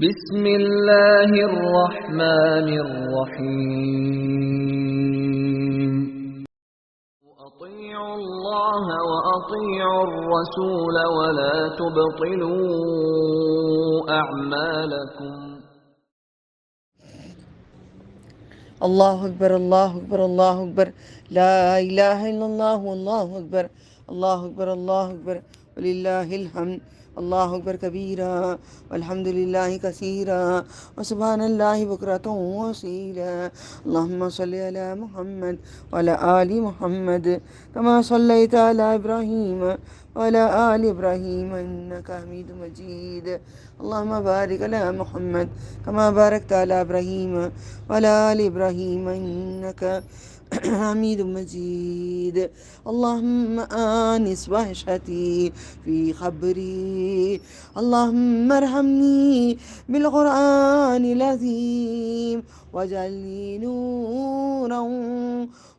بسم اللہ الرحمن الرحیم اطیعوا اللہ واطیعوا الرسول ولا تبطلوا اعمالکم۔ اللہ اکبر اللہ اکبر اللہ اکبر، لا الہ الا اللہ اللہ اکبر اللہ اکبر اللہ اکبر وللہ الحمد، اللہ اکبر کبیرا والحمد للہ کثیرا وسبحان اللہ بکرۃ وصیلا۔ اللہم صلی علی محمد وعلی آل محمد کما صلیت علی ابراہیم وعلی آل ابراہیم انک حمید مجید۔ اللہم بارک علی محمد کما بارکت علی ابراہیم وعلی آل ابراہیم انک حمید مجید۔ اللہم آنس وحشتی فی خبری، اللہم ارحمنی بالقرآن العظیم واجعلنی نورا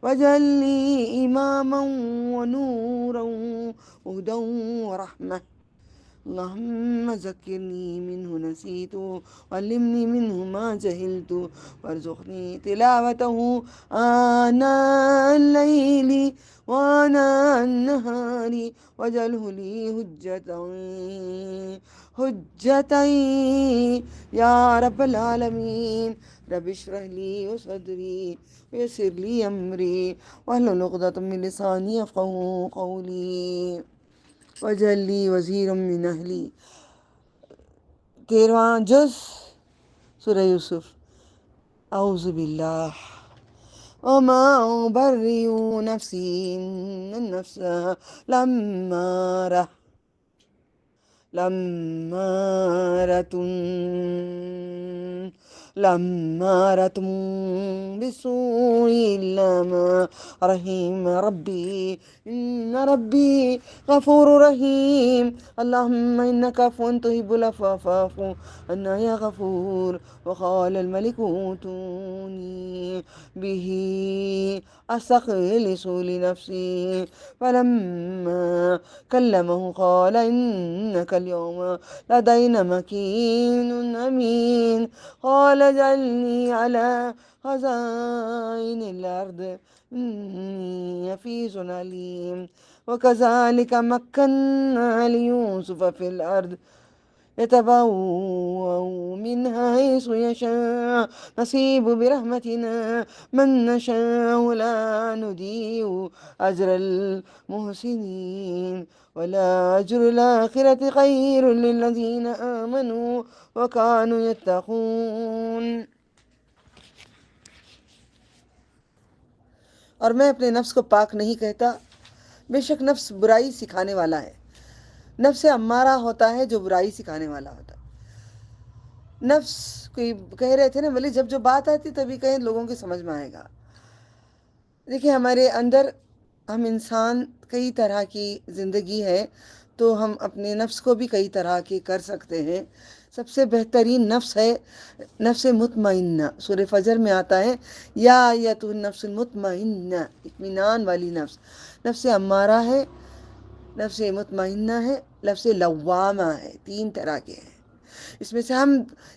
واجعلنی اماما ونورا وہدى ورحمة۔ اللہم ذکرنی منہ نسیت وعلمنی منہ ما جہلت وارزقنی تلاوتہ آناء اللیل وآناء النہار واجعلہ لی حجتا یا رب العالمین۔ رب اشرح لی صدری ویسر لی امری واحلل عقدۃ من لسانی یفقہوا قولی واجعل لی وزیرا من اہلی۔ 13واں جز سورہ یوسف۔ اعوذ باللہ وما ابرئ نفسی ان النفس لامارة بالسوء إلا ما رحم ربي إن ربي غفور رحيم۔ اللهم إنك عفو تحب العفو فاعف عنا يا غفور۔ وقال الملك ائتوني به أستخلص لنفسي فلما كلمه قال إنك اليوم لدينا مكين أمين قال اجعلني على خزائن الأرض إني حفيظ عليم۔ وكذلك مكنا ليوسف في الأرض يتبوأ منها حيث يشاء نصيب برحمتنا من نشاء لا نضيع أجر المحسنين ولا أجر الآخرة خير للذين آمنوا وكانوا يتقون۔ اور میں اپنے نفس کو پاک نہیں کہتا، بے شک نفس برائی سکھانے والا ہے۔ نفس امارہ ہوتا ہے جو برائی سکھانے والا ہوتا ہے۔ نفس کوئی کہہ رہے تھے نا، بولے جب جو بات آتی تبھی کہیں لوگوں کے سمجھ میں آئے گا۔ دیکھیں ہمارے اندر ہم انسان کئی طرح کی زندگی ہے، تو ہم اپنے نفس کو بھی کئی طرح کے کر سکتے ہیں۔ سب سے بہترین نفس ہے نفس مطمئنہ۔ سورہ فجر میں آتا ہے یا ایتھا النفس المطمئنہ، اطمینان والی نفس۔ نفس امارہ ہے، نفس مطمئنہ ہے، نفس لوامہ ہے، 3 طرح کے ہیں۔ اس میں سے ہم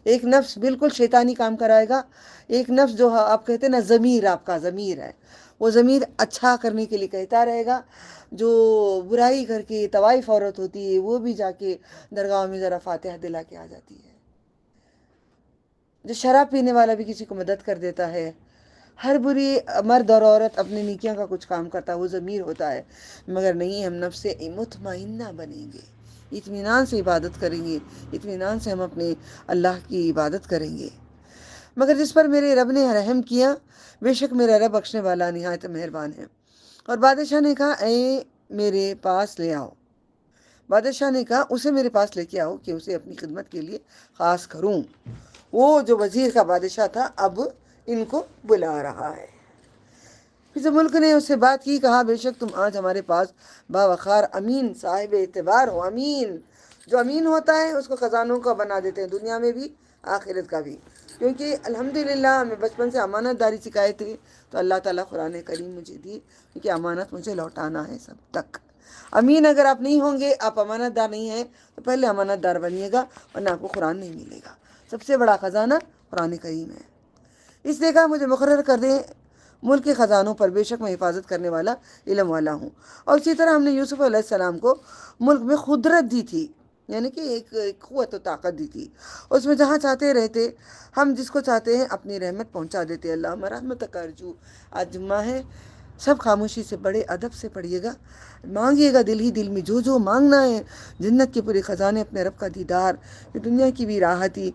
ایک نفس بالکل شیطانی کام کرائے گا، ایک نفس جو آپ کہتے ہیں نا ضمیر، آپ کا ضمیر ہے، وہ ضمیر اچھا کرنے کے لیے کہتا رہے گا۔ جو برائی کر کے طوائف عورت ہوتی ہے وہ بھی جا کے درگاہ میں ذرا فاتحہ دلا کے آ جاتی ہے۔ جو شراب پینے والا بھی کسی کو مدد کر دیتا ہے۔ ہر بری مرد اور عورت اپنی نیکیاں کا کچھ کام کرتا ہے، وہ ضمیر ہوتا ہے۔ مگر نہیں، ہم نفس مطمئنہ بنیں گے، اطمینان سے عبادت کریں گے، اطمینان سے ہم اپنے اللہ کی عبادت کریں گے۔ مگر جس پر میرے رب نے رحم کیا، بے شک میرا رب بخشنے والا نہایت مہربان ہے۔ اور بادشاہ نے کہا اے میرے پاس لے آؤ، بادشاہ نے کہا اسے میرے پاس لے کے آؤ کہ اسے اپنی خدمت کے لیے خاص کروں۔ وہ جو وزیر کا بادشاہ تھا اب ان کو بلا رہا ہے۔ پھر ملک نے اس سے بات کی، کہا بے شک تم آج ہمارے پاس باوقار امین صاحب اعتبار ہو۔ امین، جو امین ہوتا ہے اس کو خزانوں کا بنا دیتے ہیں، دنیا میں بھی آخرت کا بھی۔ کیونکہ الحمدللہ ہمیں بچپن سے امانت داری سکھائے تھے، تو اللہ تعالیٰ قرآن کریم مجھے دی کہ امانت مجھے لوٹانا ہے سب تک۔ امین اگر آپ نہیں ہوں گے، آپ امانت دار نہیں ہیں، تو پہلے امانت دار بنیے گا، ورنہ آپ کو قرآن نہیں ملے گا۔ سب سے بڑا خزانہ قرآن کریم ہے۔ اس لیے کہا مجھے مقرر کر دیں ملک کے خزانوں پر، بے شک میں حفاظت کرنے والا علم والا ہوں۔ اور اسی طرح ہم نے یوسف علیہ السلام کو ملک میں قدرت دی تھی، یعنی کہ ایک قوت و طاقت دی تھی، اس میں جہاں چاہتے رہتے، ہم جس کو چاہتے ہیں اپنی رحمت پہنچا دیتے۔ اللہ رحمتک ارجو، آج جمعہ ہے، سب خاموشی سے بڑے ادب سے پڑھیے گا، مانگیے گا دل ہی دل میں جو مانگنا ہے، جنت کے پورے خزانے، اپنے رب کا دیدار، دنیا کی بھی راحتی،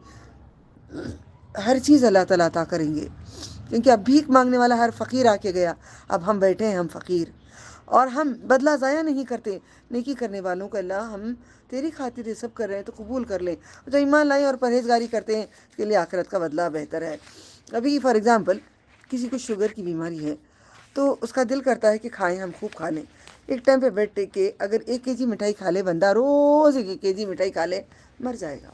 ہر چیز اللہ تعالیٰ عطا کریں گے۔ کیونکہ اب بھیک مانگنے والا ہر فقیر آ کے گیا، اب ہم بیٹھے ہیں ہم فقیر، اور ہم بدلہ ضائع نہیں کرتے۔ نیکی کرنے والوں کو اللہ ہم تیری خاطر یہ سب کر رہے ہیں تو قبول کر لیں، جو ایمان لائیں اور پرہیزگاری کرتے ہیں اس کے لیے آخرت کا بدلہ بہتر ہے۔ ابھی فار ایگزامپل کسی کو شوگر کی بیماری ہے تو اس کا دل کرتا ہے کہ کھائیں، ہم خوب کھا لیں، ایک ٹائم پہ بیٹھ کے اگر 1 kg مٹھائی کھا لے بندہ، روز 1 kg مٹھائی کھا لے، مر جائے گا۔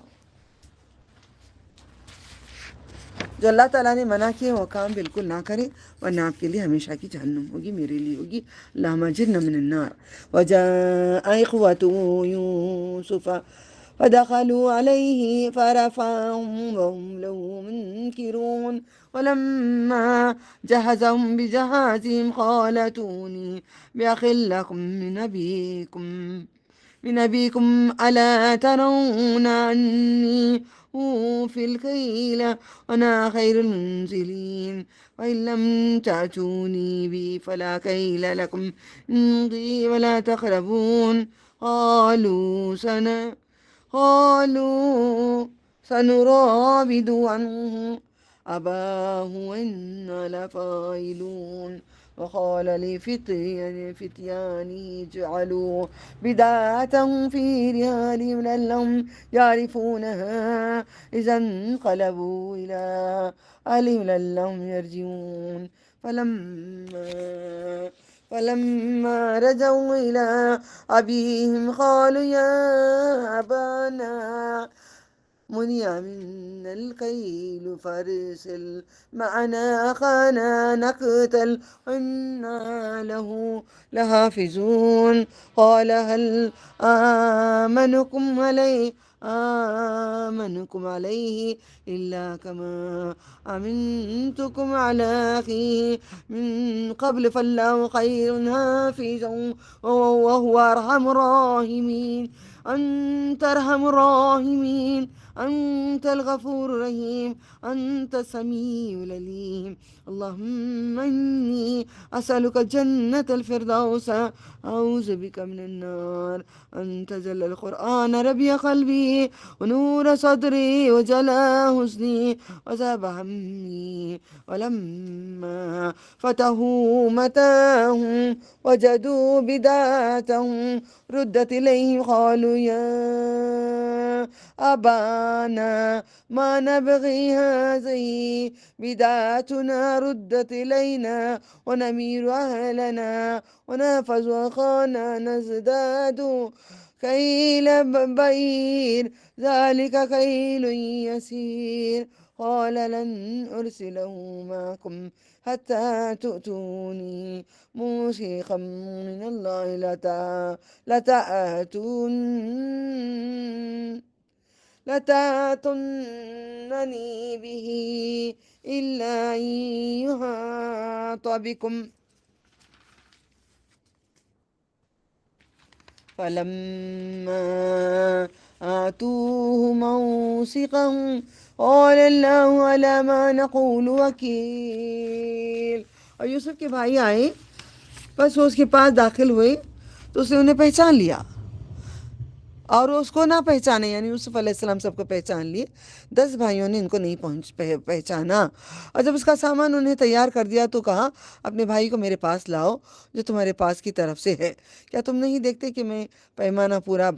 جو اللہ تعالیٰ نے منع کیے وہ کام بالکل نہ کرے، ورنہ آپ کے لیے ہمیشہ کی جہنم ہوگی، میرے لیے ہوگی۔ اللہم اجرنا من النار۔ وجاء اخوة یوسف فدخلوا علیہ فرفعهم وهم له منکرون ولما جهزهم بجهازهم قال ائتوني بأخ لكم من أبيكم ألا ترون عني أوفي الكيل وأنا خير المنزلين وإن لم تأتوني بي فلا كيل لكم عندي ولا تقربون قالوا سنراود عنه أباه وإنا لفاعلون وقال لفتيانه اجعلوا بداية في رحالهم لعلهم يعرفونها إذا انقلبوا إلى أهلهم لعلهم يرجعون فلما رجعوا إلى أبيهم قالوا يا أبانا منع منا الكيل فارسل معنا أخانا نقتل وإنا له لحافظون قال هل آمنكم عليه إلا كما أمنتكم على أخيه من قبل فالله خير حافظا وهو أرحم الراحمين أنت أرحم الراحمين أنت الغفور الرحيم أنت السميع العليم اللهم إني أسألك جنة الفردوس أعوذ بك من النار أنت جل القرآن ربيع قلبي ونور صدري وجلاء حزني وذهب همي ولما فتحوا متاعهم وجدوا بدايتهم ردت إليهم قالوا يا أبانا ما نبغي هذه بدايتنا ردت إلينا ونمير أهلنا ونحفظ أخانا نزداد كيل بعير ذلك كيل يسير قال لن أرسله معكم حتى تؤتوني موثقا من الله لتأتونني به إلا أن يحاط بكم فلما آتوه موثقهم قال اللہ علی ما نقول وکیل۔ اور یوسف کے بھائی آئے، بس وہ اس کے پاس داخل ہوئے تو اس نے انہیں پہچان لیا، اور اس کو نہ پہچانے، یعنی یوسف علیہ السلام سب کو پہچان لیے، 10 بھائیوں نے ان کو نہیں پہچانا۔ اور جب اس کا سامان انہیں تیار کر دیا تو کہا اپنے بھائی کو میرے پاس لاؤ جو تمہارے پاس کی طرف سے ہے، کیا تم نہیں دیکھتے کہ میں پیمانہ پورا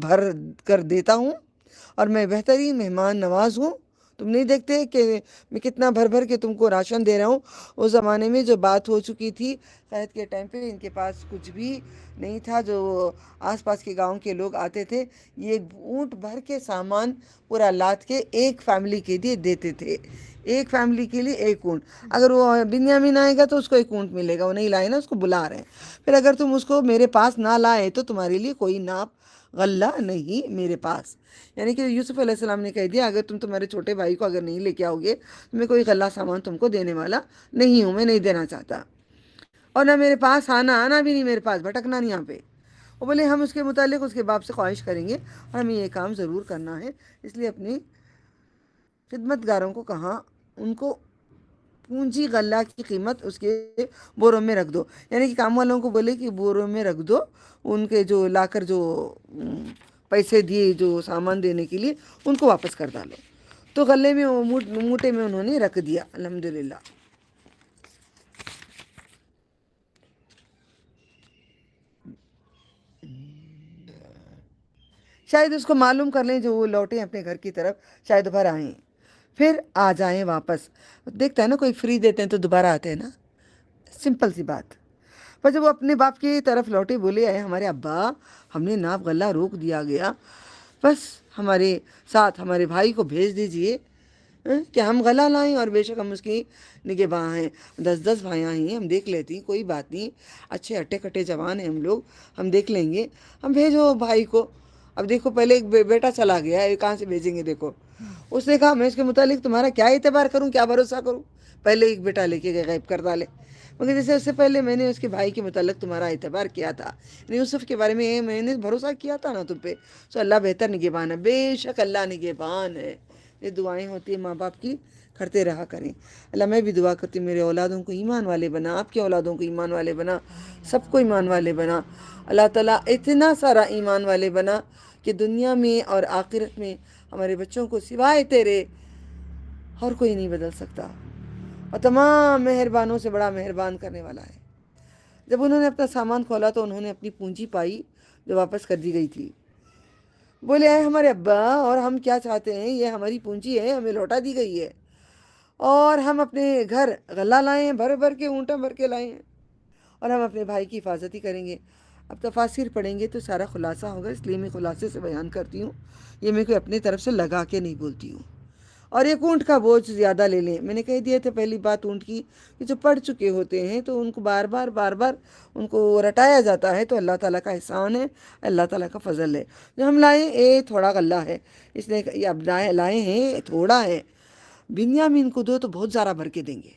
بھر کر دیتا ہوں اور میں بہترین مہمان نواز ہوں؟ تم نہیں دیکھتے کہ میں کتنا بھر کے تم کو راشن دے رہا ہوں؟ اس زمانے میں جو بات ہو چکی تھی قحط کے ٹائم پہ، ان کے پاس کچھ بھی نہیں تھا، جو آس پاس کے گاؤں کے لوگ آتے تھے یہ اونٹ بھر کے سامان پورا لاد کے ایک فیملی کے لیے دیتے تھے، ایک فیملی کے لیے ایک اونٹ۔ اگر وہ بنیامین آئے گا تو اس کو ایک اونٹ ملے گا، وہ نہیں لائے نا، اس کو بلا رہے ہیں۔ پھر اگر تم اس کو میرے پاس نہ لائے تو تمہارے لیے کوئی ناپ غلہ نہیں میرے پاس. یعنی کہ یوسف علیہ السلام نے کہہ دیا اگر تم تمہارے چھوٹے بھائی کو اگر نہیں لے کے آؤ گے تو میں کوئی غلہ سامان تم کو دینے والا نہیں ہوں, میں نہیں دینا چاہتا, اور نہ میرے پاس آنا بھی نہیں, میرے پاس بھٹکنا نہیں یہاں پہ. وہ بولے ہم اس کے متعلق اس کے باپ سے خواہش کریں گے اور ہمیں یہ کام ضرور کرنا ہے, اس لیے اپنی خدمت گاروں کو کہا ان کو پونجی غلہ کی قیمت اس کے بوروں میں رکھ دو. یعنی کہ کام والوں کو بولے کہ بوروں میں رکھ دو, ان کے جو لا کر جو پیسے دیے جو سامان دینے کے لیے ان کو واپس کر ڈالو. تو غلے میں موٹے میں انہوں نے رکھ دیا. الحمدللہ. شاید اس کو معلوم کر لیں جو وہ لوٹیں اپنے گھر کی طرف, شاید دوبارہ آئیں, پھر آ جائیں واپس. دیکھتا ہے نا کوئی فری دیتے ہیں تو دوبارہ آتے ہیں نا, سمپل سی بات. پر جب وہ اپنے باپ کی طرف لوٹے بولے اے ہمارے ابا, ہم نے ناپ غلہ روک دیا گیا, بس ہمارے ساتھ ہمارے بھائی کو بھیج دیجئے کہ ہم غلہ لائیں, اور بے شک ہم اس کی نگہباں ہیں, 10 بھائیاں ہیں, ہم دیکھ لیتی, کوئی بات نہیں, اچھے ہٹے کٹے جوان ہیں ہم لوگ, ہم دیکھ لیں گے, ہم بھیجو بھائی کو. اب دیکھو پہلے ایک بیٹا چلا گیا ہے, کہاں سے بھیجیں گے؟ دیکھو اس نے کہا میں اس کے متعلق تمہارا کیا اعتبار کروں, کیا بھروسہ کروں, پہلے ایک بیٹا لے کے گئے غائب کر ڈالے. مگر جیسے اس سے پہلے میں نے اس کے بھائی کے متعلق تمہارا اعتبار کیا تھا, یوسف کے بارے میں نے بھروسہ کیا تھا نا تم پہ, سو اللہ بہتر نگہبان ہے, بے شک اللہ نگہبان ہے. یہ دعائیں ہوتی ہیں ماں باپ کی, کرتے رہا کریں. اللہ میں بھی دعا کرتی ہوں میرے اولادوں کو ایمان والے بنا, آپ کے اولادوں کو ایمان والے بنا, سب کو ایمان والے بنا. اللہ تعالیٰ اتنا سارا ایمان والے بنا کہ دنیا میں اور آخرت میں ہمارے بچوں کو سوائے تیرے اور کوئی نہیں بدل سکتا, اور تمام مہربانوں سے بڑا مہربان کرنے والا ہے. جب انہوں نے اپنا سامان کھولا تو انہوں نے اپنی پونجی پائی جو واپس کر دی گئی تھی. بولے اے ہمارے ابا, اور ہم کیا چاہتے ہیں, یہ ہماری پونجی ہے, ہمیں لوٹا دی گئی ہے, اور ہم اپنے گھر غلہ لائے ہیں, بھر بھر کے اونٹیں بھر کے لائے ہیں, اور ہم اپنے بھائی کی حفاظت ہی کریں گے. اب تفاسیر پڑھیں گے تو سارا خلاصہ ہوگا, اس لیے میں خلاصے سے بیان کرتی ہوں, یہ میں کوئی اپنی طرف سے لگا کے نہیں بولتی ہوں. اور ایک اونٹ کا بوجھ زیادہ لے لیں, میں نے کہہ دیا تھا پہلی بات اونٹ کی, کہ جو پڑھ چکے ہوتے ہیں تو ان کو بار بار ان کو رٹایا جاتا ہے, تو اللہ تعالیٰ کا احسان ہے, اللہ تعالیٰ کا فضل ہے. جو ہم لائے تھوڑا غلہ ہے, اس نے یہ اب لائے ہیں تھوڑا ہے, بنیامین کو دو تو بہت زیادہ بھر کے دیں گے.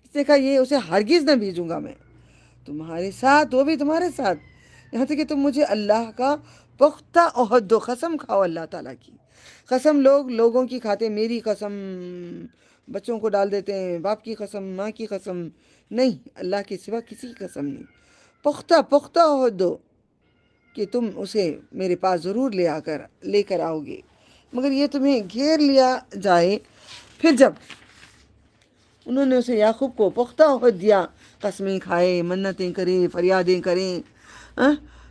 اس نے کہا یہ اسے ہرگز نہ بھیجوں گا میں تمہارے ساتھ, وہ بھی تمہارے ساتھ, یہاں تک کہ تم مجھے اللہ کا پختہ عہد دو, قسم کھاؤ اللہ تعالیٰ کی. قسم لوگوں کی کھاتے, میری قسم بچوں کو ڈال دیتے ہیں, باپ کی قسم, ماں کی قسم نہیں, اللہ کے سوا کسی کی قسم نہیں. پختہ عہد دو کہ تم اسے میرے پاس ضرور لے کر آؤ گے, مگر یہ تمہیں گھیر لیا جائے. پھر جب انہوں نے اسے یعقوب کو پختہ عہد دیا, قسمیں کھائے, منتیں کریں, فریادیں کریں,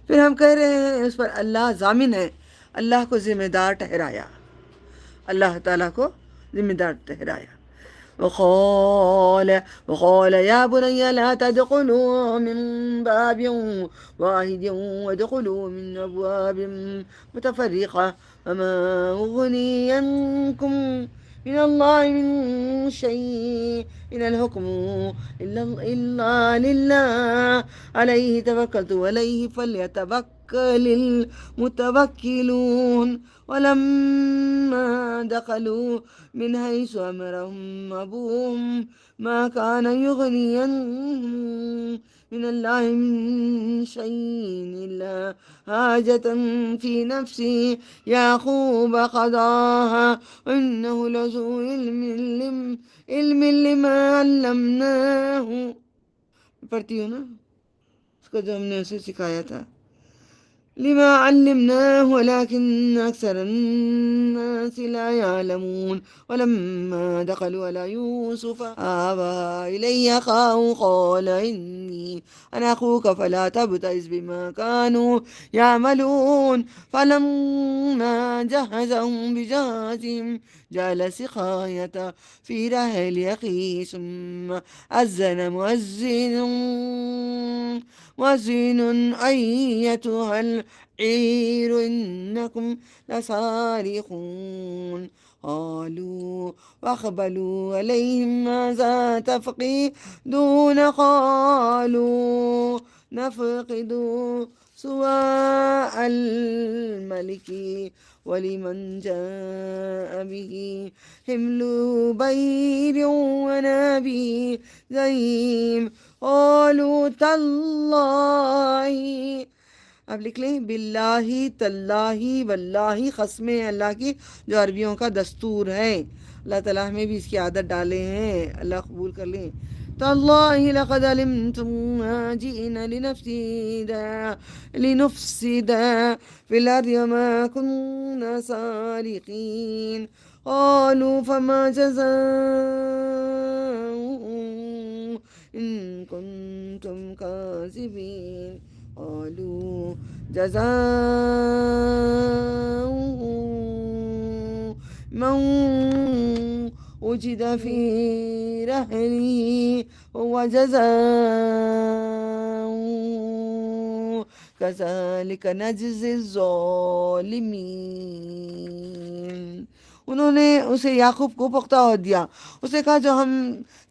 پھر ہم کہہ رہے ہیں اس پر اللہ ضامن ہے, اللہ کو ذمہ دار ٹھہرایا, اللہ تعالیٰ کو ذمہ دار ٹھہرایا. وقال يا بني لا تدخلوا من باب واحد وادخلوا من أبواب متفرقة وما أغني عنكم من الله من شيء إن الحكم إلا لله عليه توكلت وعليه فليتوكل المتوكلون. ولما دخلوا من حيث أمرهم أبوهم ما كان يغني عنهم من الله من شيء إلا حاجة في نفس يعقوب قضاها وإنه لذو علم لما علمناه. پڑھتی ہوں نا اس کو جو ہم نے اسے سکھایا تھا, لما علمناه ولكن أكثر الناس لا يعلمون. ولما دخلوا على يوسف آوى إليه أخاه قال إني أنا أخوك فلا تبتئس بما كانوا يعملون. فلما جهزهم بجهازهم جعل السقاية في رحل أخيه ثم أذن مؤذن أيتها العير إنكم لسارقون. قالوا وأقبلوا عليهم ماذا تفقدون قالوا نفقد سواء الملك ولمن جاء به حمل بعير ونبي زعيم قالوا تالله. اب لکھ لیں باللہ تاللہ واللہ، قسمیں اللہ کی جو عربیوں کا دستور ہے، اللہ تعالیٰ ہمیں بھی اس کی عادت ڈالے ہیں، اللہ قبول کر لیں. تاللہ لقد علمتم ما جئنا لنفسد في الأرض وما كنا سارقين قالوا فما جزاؤه إن كنتم كاذبين قالوا جزاؤه من وجد في رحله وجزاؤه كذلك نجزي الظالمين. انہوں نے اسے یعقوب کو پختہ عہد دیا، اسے کہا جو ہم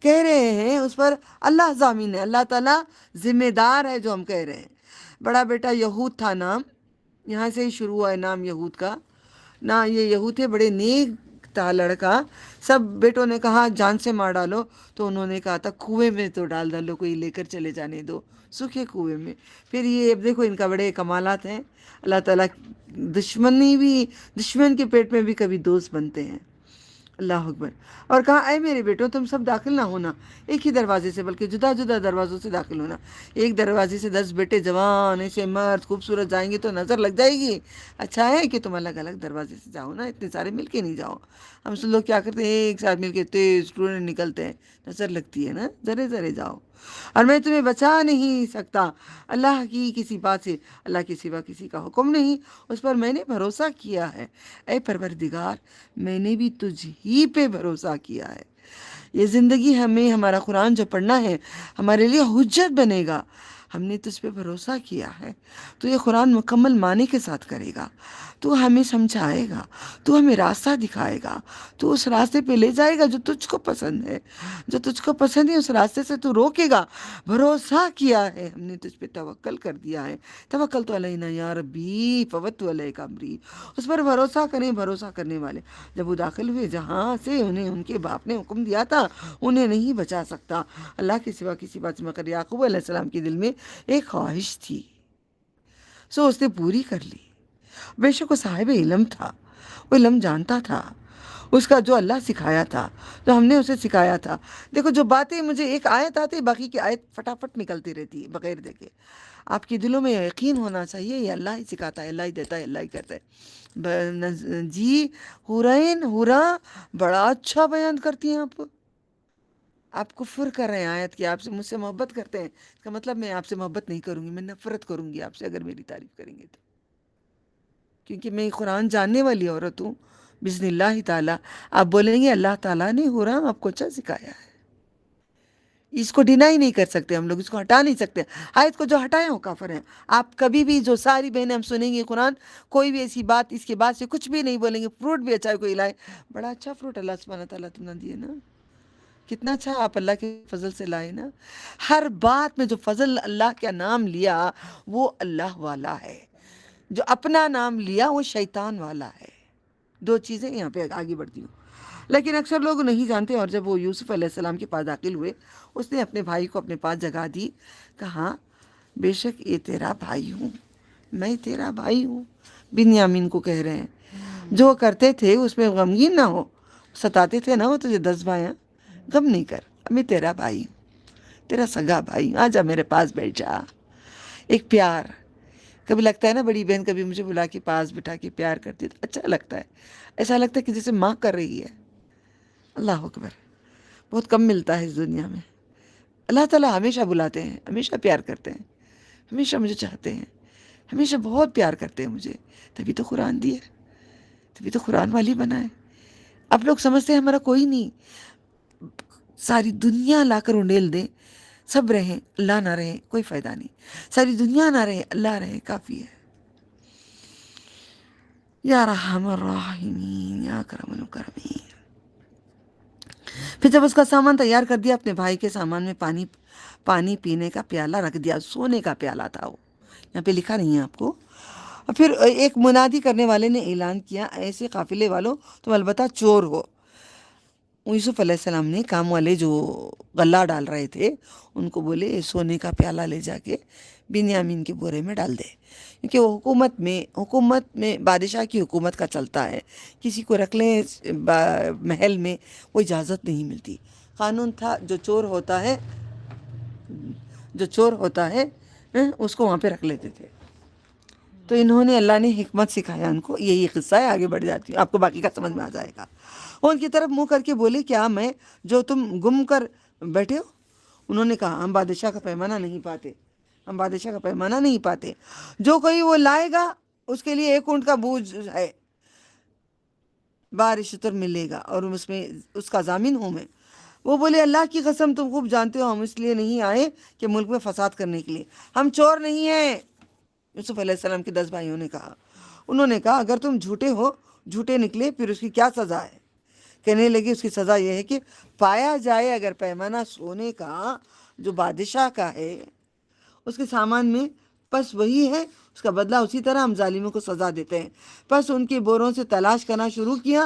کہہ رہے ہیں اس پر اللہ ضامن ہے، اللہ تعالیٰ ذمہ دار ہے جو ہم کہہ رہے ہیں. بڑا بیٹا یہود تھا نام، یہاں سے ہی شروع ہوا ہے نام یہود کا. نہ یہ یہود تھے، بڑے نیک تھا لڑکا. سب بیٹوں نے کہا جان سے مار ڈالو، تو انہوں نے کہا تھا کنویں میں تو ڈال ڈالو، کوئی لے کر چلے جانے دو، سوکھے کنویں میں. پھر یہ اب دیکھو ان کا بڑے کمالات ہیں. اللہ تعالیٰ دشمن کے پیٹ میں بھی کبھی دوست بنتے ہیں. اللہ اکبر. اور کہا اے میرے بیٹوں تم سب داخل نہ ہونا ایک ہی دروازے سے، بلکہ جدا جدا دروازوں سے داخل ہونا. ایک دروازے سے 10 بیٹے جوان ایسے مرد خوبصورت جائیں گے تو نظر لگ جائے گی. اچھا ہے کہ تم الگ الگ دروازے سے جاؤ نا، اتنے سارے مل کے نہیں جاؤ. ہم سب لوگ کیا کرتے ہیں ایک ساتھ مل کے تیز اسٹوڈنٹ نکلتے ہیں، نظر لگتی ہے نا، ذرے ذرے جاؤ. اور میں تمہیں بچا نہیں سکتا اللہ کی کسی بات سے، اللہ کے سوا کسی کا حکم نہیں، اس پر میں نے بھروسہ کیا ہے. اے پروردگار میں نے بھی تجھ ہی پہ بھروسہ کیا ہے. یہ زندگی ہمیں ہمارا قرآن جو پڑھنا ہے ہمارے لیے حجت بنے گا. ہم نے تجھ پہ بھروسہ کیا ہے، تو یہ قرآن مکمل معنی کے ساتھ کرے گا، تو ہمیں سمجھائے گا، تو ہمیں راستہ دکھائے گا، تو اس راستے پہ لے جائے گا جو تجھ کو پسند ہے. جو تجھ کو پسند ہے اس راستے سے تو روکے گا. بھروسہ کیا ہے، ہم نے تجھ پہ توکل کر دیا ہے. توکلت علینا یا ربی فوضت الیک امری. اس پر بھروسہ کریں بھروسہ کرنے والے. جب وہ داخل ہوئے جہاں سے انہیں ان کے باپ نے حکم دیا تھا، انہیں نہیں بچا سکتا اللہ کے سوا کسی بات سے، مگر یعقوب علیہ السلام کے دل میں ایک خواہش تھی، سو اس نے پوری کر لی. بے شک وہ صاحب علم تھا، وہ علم جانتا تھا، اس کا جو اللہ سکھایا تھا، جو ہم نے اسے سکھایا تھا. دیکھو جو باتیں مجھے ایک آیت آتی باقی کی آیت فٹافٹ نکلتی رہتی ہے بغیر دیکھے. آپ کے دلوں میں یقین ہونا چاہیے یہ اللہ ہی سکھاتا ہے، اللہ ہی دیتا ہے، اللہ ہی کرتا ہے. جی ہورا بڑا اچھا بیان کرتی ہیں آپ کفر کر رہے ہیں آیت کی، آپ سے مجھ سے محبت کرتے ہیں، اس کا مطلب میں آپ سے محبت نہیں کروں گی، میں نفرت کروں گی آپ سے اگر میری تعریف کریں گے تو. کیونکہ میں قرآن جاننے والی عورت ہوں بسم اللہ تعالیٰ. آپ بولیں گے اللہ تعالیٰ نے ہورا آپ کو اچھا سکھایا ہے، اس کو ڈینائی نہیں کر سکتے ہم لوگ، اس کو ہٹا نہیں سکتے. آیت کو جو ہٹائے وہ کافر ہیں. آپ کبھی بھی جو ساری بہنیں ہم سنیں گے قرآن، کوئی بھی ایسی بات اس کے بعد سے کچھ بھی نہیں بولیں گے. فروٹ بھی اچھا ہے کوئی لائے، بڑا اچھا فروٹ اللہ سبحانہ تعالیٰ تم نے دیے نا، کتنا اچھا آپ اللہ کے فضل سے لائے نا. ہر بات میں جو فضل اللہ کا نام لیا وہ اللہ والا ہے، جو اپنا نام لیا وہ شیطان والا ہے. 2 چیزیں یہاں پہ آگے بڑھتی ہوں. لیکن اکثر لوگ نہیں جانتے. اور جب وہ یوسف علیہ السلام کے پاس داخل ہوئے، اس نے اپنے بھائی کو اپنے پاس جگہ دی، کہا بے شک یہ تیرا بھائی ہوں، میں تیرا بھائی ہوں. بنیامین کو کہہ رہے ہیں جو کرتے تھے اس میں غمگین نہ ہو، ستاتے تھے نا وہ تجھے 10 بھائیاں، غم نہیں کر، میں تیرا بھائی ہوں، تیرا سگا بھائی ہوں، آجا میرے پاس بیٹھ جا. ایک پیار کبھی لگتا ہے نا، بڑی بہن کبھی مجھے بلا کے پاس بٹھا کے پیار کرتی ہے تو اچھا لگتا ہے، ایسا لگتا ہے کہ جیسے ماں کر رہی ہے. اللہ اکبر. بہت کم ملتا ہے اس دنیا میں. اللہ تعالیٰ ہمیشہ بلاتے ہیں، ہمیشہ پیار کرتے ہیں، ہمیشہ مجھے چاہتے ہیں، ہمیشہ بہت پیار کرتے ہیں مجھے. تبھی تو قرآن دی ہے، تبھی تو قرآن والی بنا ہے. اب لوگ سمجھتے ہیں ہمارا کوئی نہیں، ساری دنیا لا کر انڈیل دیں، سب رہیں اللہ نہ رہے کوئی فائدہ نہیں. ساری دنیا نہ رہے اللہ رہے کافی ہے. یا رحم الراحمین یا کرم المکرمین. پھر جب اس کا سامان تیار کر دیا، اپنے بھائی کے سامان میں پانی پینے کا پیالہ رکھ دیا. سونے کا پیالہ تھا وہ، یہاں پہ لکھا نہیں ہے آپ کو. اور پھر ایک منادی کرنے والے نے اعلان کیا ایسے قافلے والوں تم البتہ چور ہو. یوسف علیہ السلام نے کام والے جو غلہ ڈال رہے تھے ان کو بولے سونے کا پیالہ لے جا کے بنیامین کے بورے میں ڈال دے، کیونکہ وہ حکومت میں بادشاہ کی حکومت کا چلتا ہے، کسی کو رکھ لیں محل میں وہ اجازت نہیں ملتی. قانون تھا جو چور ہوتا ہے اس کو وہاں پہ رکھ لیتے تھے. تو انہوں نے اللہ نے حکمت سکھایا ان کو. یہی قصہ ہے، آگے بڑھ جاتی ہوں، آپ کو باقی کا سمجھ میں آ جائے گا. وہ ان کی طرف منہ کر کے بولے کیا میں جو تم گم کر بیٹھے ہو؟ انہوں نے کہا ہم بادشاہ کا پیمانہ نہیں پاتے. جو کوئی وہ لائے گا اس کے لیے 1 اونٹ کا بوجھ ہے، بارشتر ملے گا اور اس کا ضامن ہوں میں. وہ بولے اللہ کی قسم تم خوب جانتے ہو ہم اس لیے نہیں آئے کہ ملک میں فساد کرنے کے لیے، ہم چور نہیں ہیں. یوسف علیہ السلام کے 10 بھائیوں نے کہا. انہوں نے کہا اگر تم جھوٹے نکلے پھر اس کی کیا سزا ہے؟ کہنے لگے اس کی سزا یہ ہے کہ پایا جائے اگر پیمانہ سونے کا جو بادشاہ کا ہے اس کے سامان میں، پس وہی ہے اس کا بدلہ اسی طرح ہم ظالموں کو سزا دیتے ہیں. پس ان کے بوروں سے تلاش کرنا شروع کیا،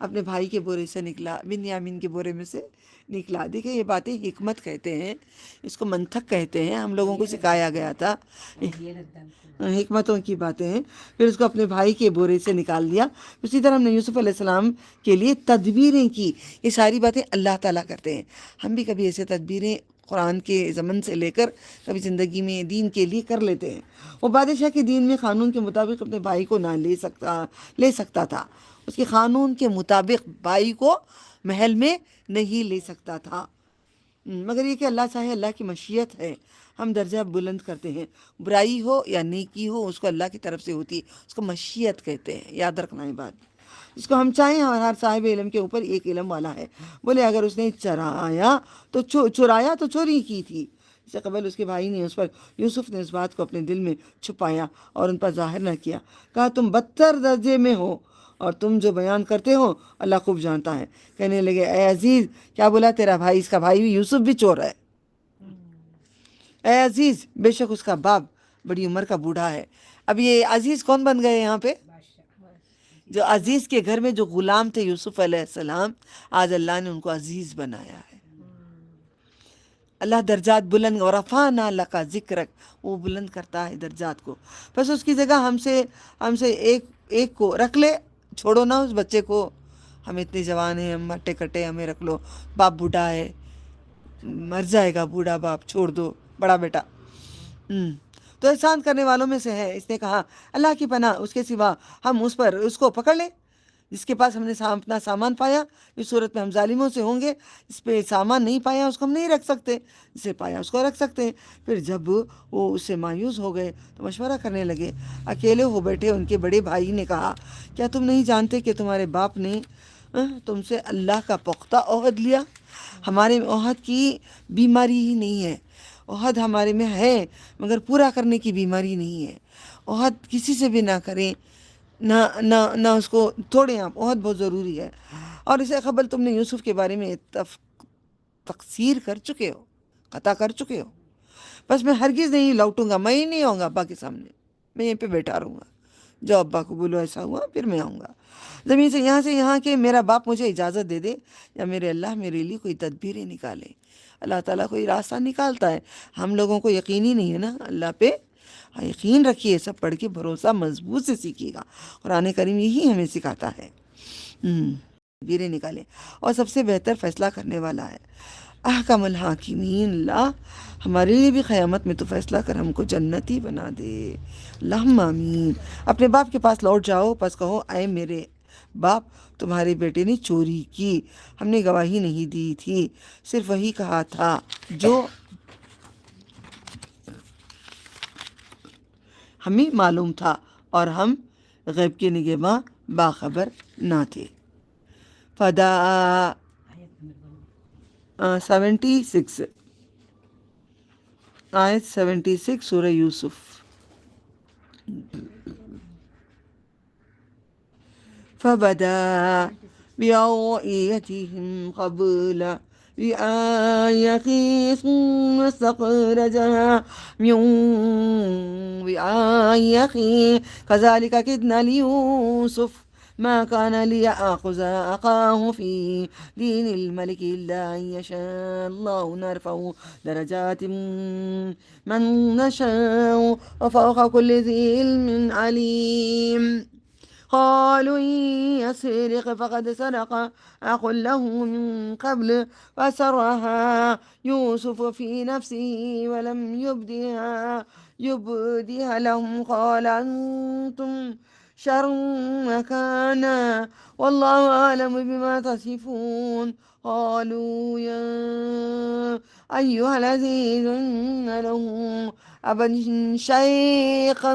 اپنے بھائی کے بورے سے نکلا، بنیامین کے بورے میں سے نکلا. دیکھیں یہ باتیں حکمت کہتے ہیں، اس کو منطق کہتے ہیں، ہم لوگوں کو سکھایا گیا تھا، حکمتوں کی باتیں ہیں. پھر اس کو اپنے بھائی کے بورے سے نکال دیا. اسی طرح ہم نے یوسف علیہ السلام کے لیے تدبیریں کی. یہ ساری باتیں اللہ تعالیٰ کرتے ہیں. ہم بھی کبھی ایسے تدبیریں قرآن کے زمن سے لے کر کبھی زندگی میں دین کے لیے کر لیتے ہیں. وہ بادشاہ کے دین میں قانون کے مطابق اپنے بھائی کو نہ لے سکتا تھا، اس کے قانون کے مطابق بھائی کو محل میں نہیں لے سکتا تھا، مگر یہ کہ اللہ چاہے، اللہ کی مشیت ہے، ہم درجہ بلند کرتے ہیں. برائی ہو یا نیکی ہو اس کو اللہ کی طرف سے ہوتی ہے، اس کو مشیت کہتے ہیں. یاد رکھنا یہ بات، اس کو ہم چاہیں. اور ہر صاحب علم کے اوپر ایک علم والا ہے. بولے اگر اس نے چرایا تو چوری کی تھی. اس سے قبل اس کے بھائی نے یوسف نے اس بات کو اپنے دل میں چھپایا اور ان پر ظاہر نہ کیا. کہا تم بدتر درجے میں ہو اور تم جو بیان کرتے ہو اللہ خوب جانتا ہے. کہنے لگے اے عزیز، کیا بولا تیرا بھائی؟ اس کا بھائی بھی یوسف بھی چور ہے. اے عزیز، بے شک اس کا باپ بڑی عمر کا بوڑھا ہے. اب یہ عزیز کون بن گئے یہاں پہ؟ جو عزیز کے گھر میں جو غلام تھے یوسف علیہ السلام، آج اللہ نے ان کو عزیز بنایا ہے. اللہ درجات بلند، اور رفعنا لک ذکرک، وہ بلند کرتا ہے درجات کو. بس اس کی جگہ ہم سے ایک کو رکھ لے، چھوڑو نہ اس بچے کو. ہم اتنے جوان ہیں، ہم ہٹے کٹے، ہمیں رکھ لو. باپ بوڑھا ہے، مر جائے گا بوڑھا باپ، چھوڑ دو بڑا بیٹا. تو احسان کرنے والوں میں سے ہے. اس نے کہا اللہ کی پناہ، اس کے سوا ہم اس کو پکڑ لیں جس کے پاس ہم نے اپنا سامان پایا. اس صورت میں ہم ظالموں سے ہوں گے. اس پہ سامان نہیں پایا اس کو ہم نہیں رکھ سکتے، جسے پایا اس کو رکھ سکتے ہیں. پھر جب وہ اس سے مایوس ہو گئے تو مشورہ کرنے لگے. اکیلے ہو بیٹھے ان کے بڑے بھائی نے کہا کیا تم نہیں جانتے کہ تمہارے باپ نے تم سے اللہ کا پختہ عہد لیا؟ ہمارے عہد کی بیماری ہی نہیں ہے. عہد ہمارے میں ہے مگر پورا کرنے کی بیماری نہیں ہے. عہد کسی سے بھی نہ کریں، نہ اس کو توڑیں. آپ عہد بہت ضروری ہے. اور اسے قبل تم نے یوسف کے بارے میں تقصیر کر چکے ہو، خطا کر چکے ہو. بس میں ہرگز نہیں لوٹوں گا، میں ہی نہیں آؤں گا ابا کے سامنے، میں یہیں پہ بیٹھا رہوں گا. جو ابا کو بولو ایسا ہوا پھر میں آؤں گا. زمین سے یہاں کہ میرا باپ مجھے اجازت دے دے یا میرے اللہ میرے لیے کوئی تدبیریں نکالے. اللہ تعالیٰ کوئی راستہ نکالتا ہے. ہم لوگوں کو یقین ہی نہیں ہے نا اللہ پہ. یقین رکھیے، سب پڑھ کے بھروسہ مضبوط سے سیکھیے گا. قرآن کریم یہی ہمیں سکھاتا ہے. تدبیریں نکالے اور سب سے بہتر فیصلہ کرنے والا ہے. احکم الحاکمین، اللہ ہمارے لیے بھی قیامت میں تو فیصلہ کر ہم کو جنتی بنا دے. اللہم آمین. اپنے باپ کے پاس لوٹ جاؤ، پس کہو اے میرے باپ، تمہارے بیٹے نے چوری کی، ہم نے گواہی نہیں دی تھی، صرف وہی کہا تھا جو ہمیں معلوم تھا اور ہم غیب کے نگہباں باخبر نہ تھے. فدا 76 آیت 76 سورہ یوسف. فبدا بأوعيتهم قبل بآية ثم استخرجها من بآية كذلك كدنا ليوسف ما كان ليأخذ أخاه في دين الملك إلا أن يشاء الله نرفع درجات من نشاء وفوق كل ذي علم عليم. قالوا إن يسرق فقد سرق أخ له من قبل فسرها يوسف في نفسه ولم يبدها لهم. قال أنتم شر مكانا والله أعلم بما تصفون. قالوا يا أيها العزيز إن له أبا شيخا.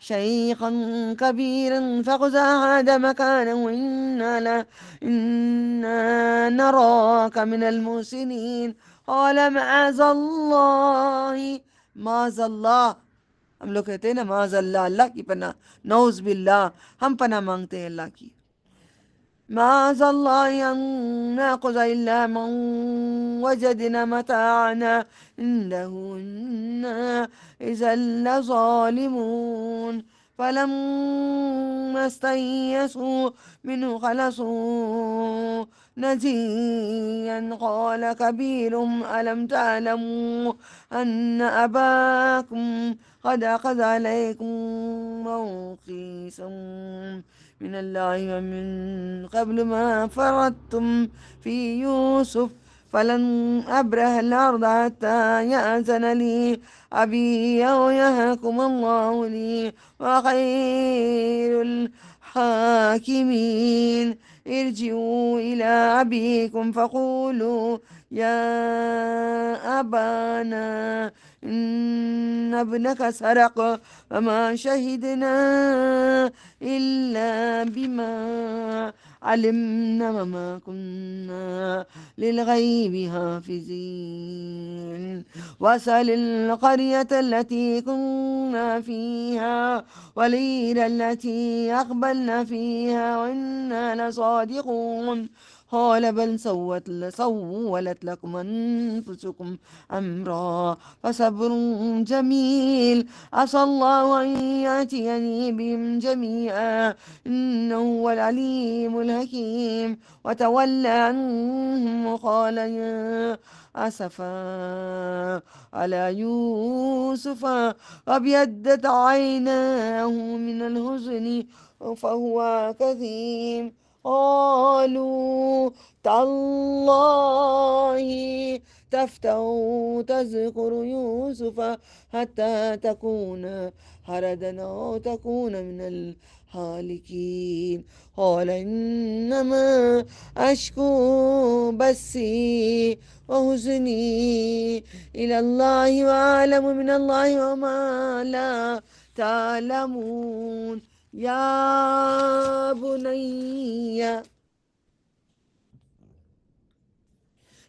شيخا كبيرا فخذها مكانا إنا نراك من المحسنين. قال معاذ الله. معاذ الله ہم لوگ کہتے ہیں نا معاذ اللہ, اللہ کی پناہ, نعوذ باللہ, ہم پناہ مانگتے ہیں اللہ کی. معاذ الله أن نأخذ إلا من وجدنا متاعنا عنده إنا إذا لظالمون. فلما استيئسوا منه خلصوا نجيا. قال كبيرهم ألم تعلموا أن أباكم قد أخذ عليكم موثقا من الله ومن قبل ما فرطتم في يوسف فلن أبرح الأرض حتى يأذن لي أبي أو يحكم الله لي وخير الحاكمين. ارجعوا إلى أبيكم فقولوا يا أبانا إن ابنك سرق وما شهدنا إلا بما علمنا وما كنا للغيب حافظين. واسأل القرية التي كنا فيها والعير التي أقبلنا فيها وإنا لصادقون. قال بل سولت لكم أنفسكم أمرا فصبر جميل عسى الله أن يأتيني بهم جميعا إنه هو العليم الحكيم. وتولى عنهم وقال يا أسفا على يوسف وابيضت عيناه من الحزن فهو كظيم. قالوا تالله تفتأ تذكر يوسف حتى تكون هردا أو تكون من الهالكين. قال إنما أشكو بثي وحزني إلى الله وأعلم من الله وما لا تعلمون.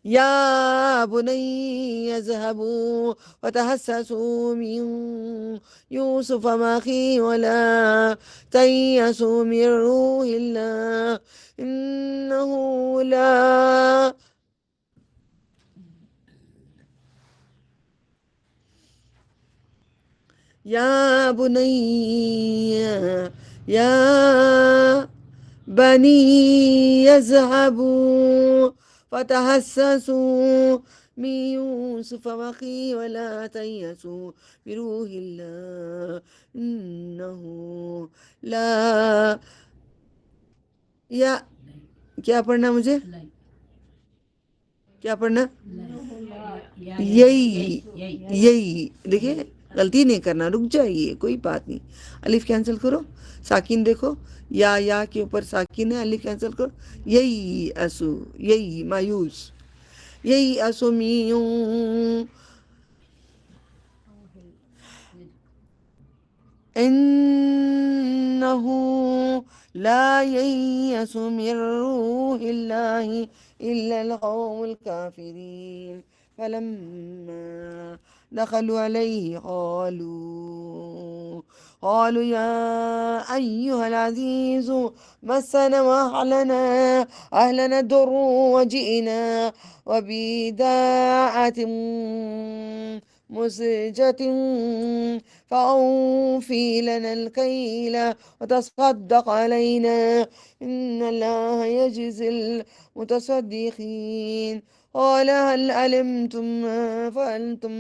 يا بني اذهبوا وتحسسوا من يوسف وأخيه ولا تيأسوا من روح الله إنه لا يا بني يذهبوا فتحسسوا من يوسف وأخيه ولا تيأسوا بروح الله إنه لا یا کیا پڑھنا مجھے؟ کیا پڑھنا؟ یہی دیکھیے غلطی نہیں کرنا, رک جائیے, کوئی بات نہیں. الف کینسل کرو, ساکن دیکھو, یا کے اوپر ساکن ہے, الف کینسل کرو. یہی اسو, یہی مایوس, یہی اسو میوں انہو لا ييأس من روح الله إلا القوم الكافرين فلما دخلوا عليه قالوا يا أيها العزيز مسنا وأهلنا الضر وجئنا وبضاعة مزجة فأوفي لنا الكيل وتصدق علينا إن الله يجزي المتصدقين قال هل علمتم ما فعلتم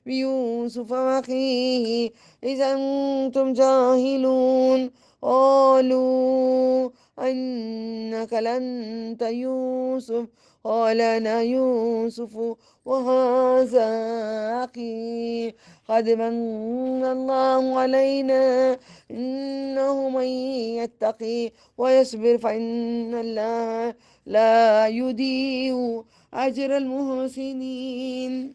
بيوسف وأخيه إذ أنتم جاهلون قالوا أنك لأنت يوسف قال أنا يوسف وهذا أخي قد من الله علينا إنه من يتقي ويصبر فإن الله لا يضيع أجر المحسنين.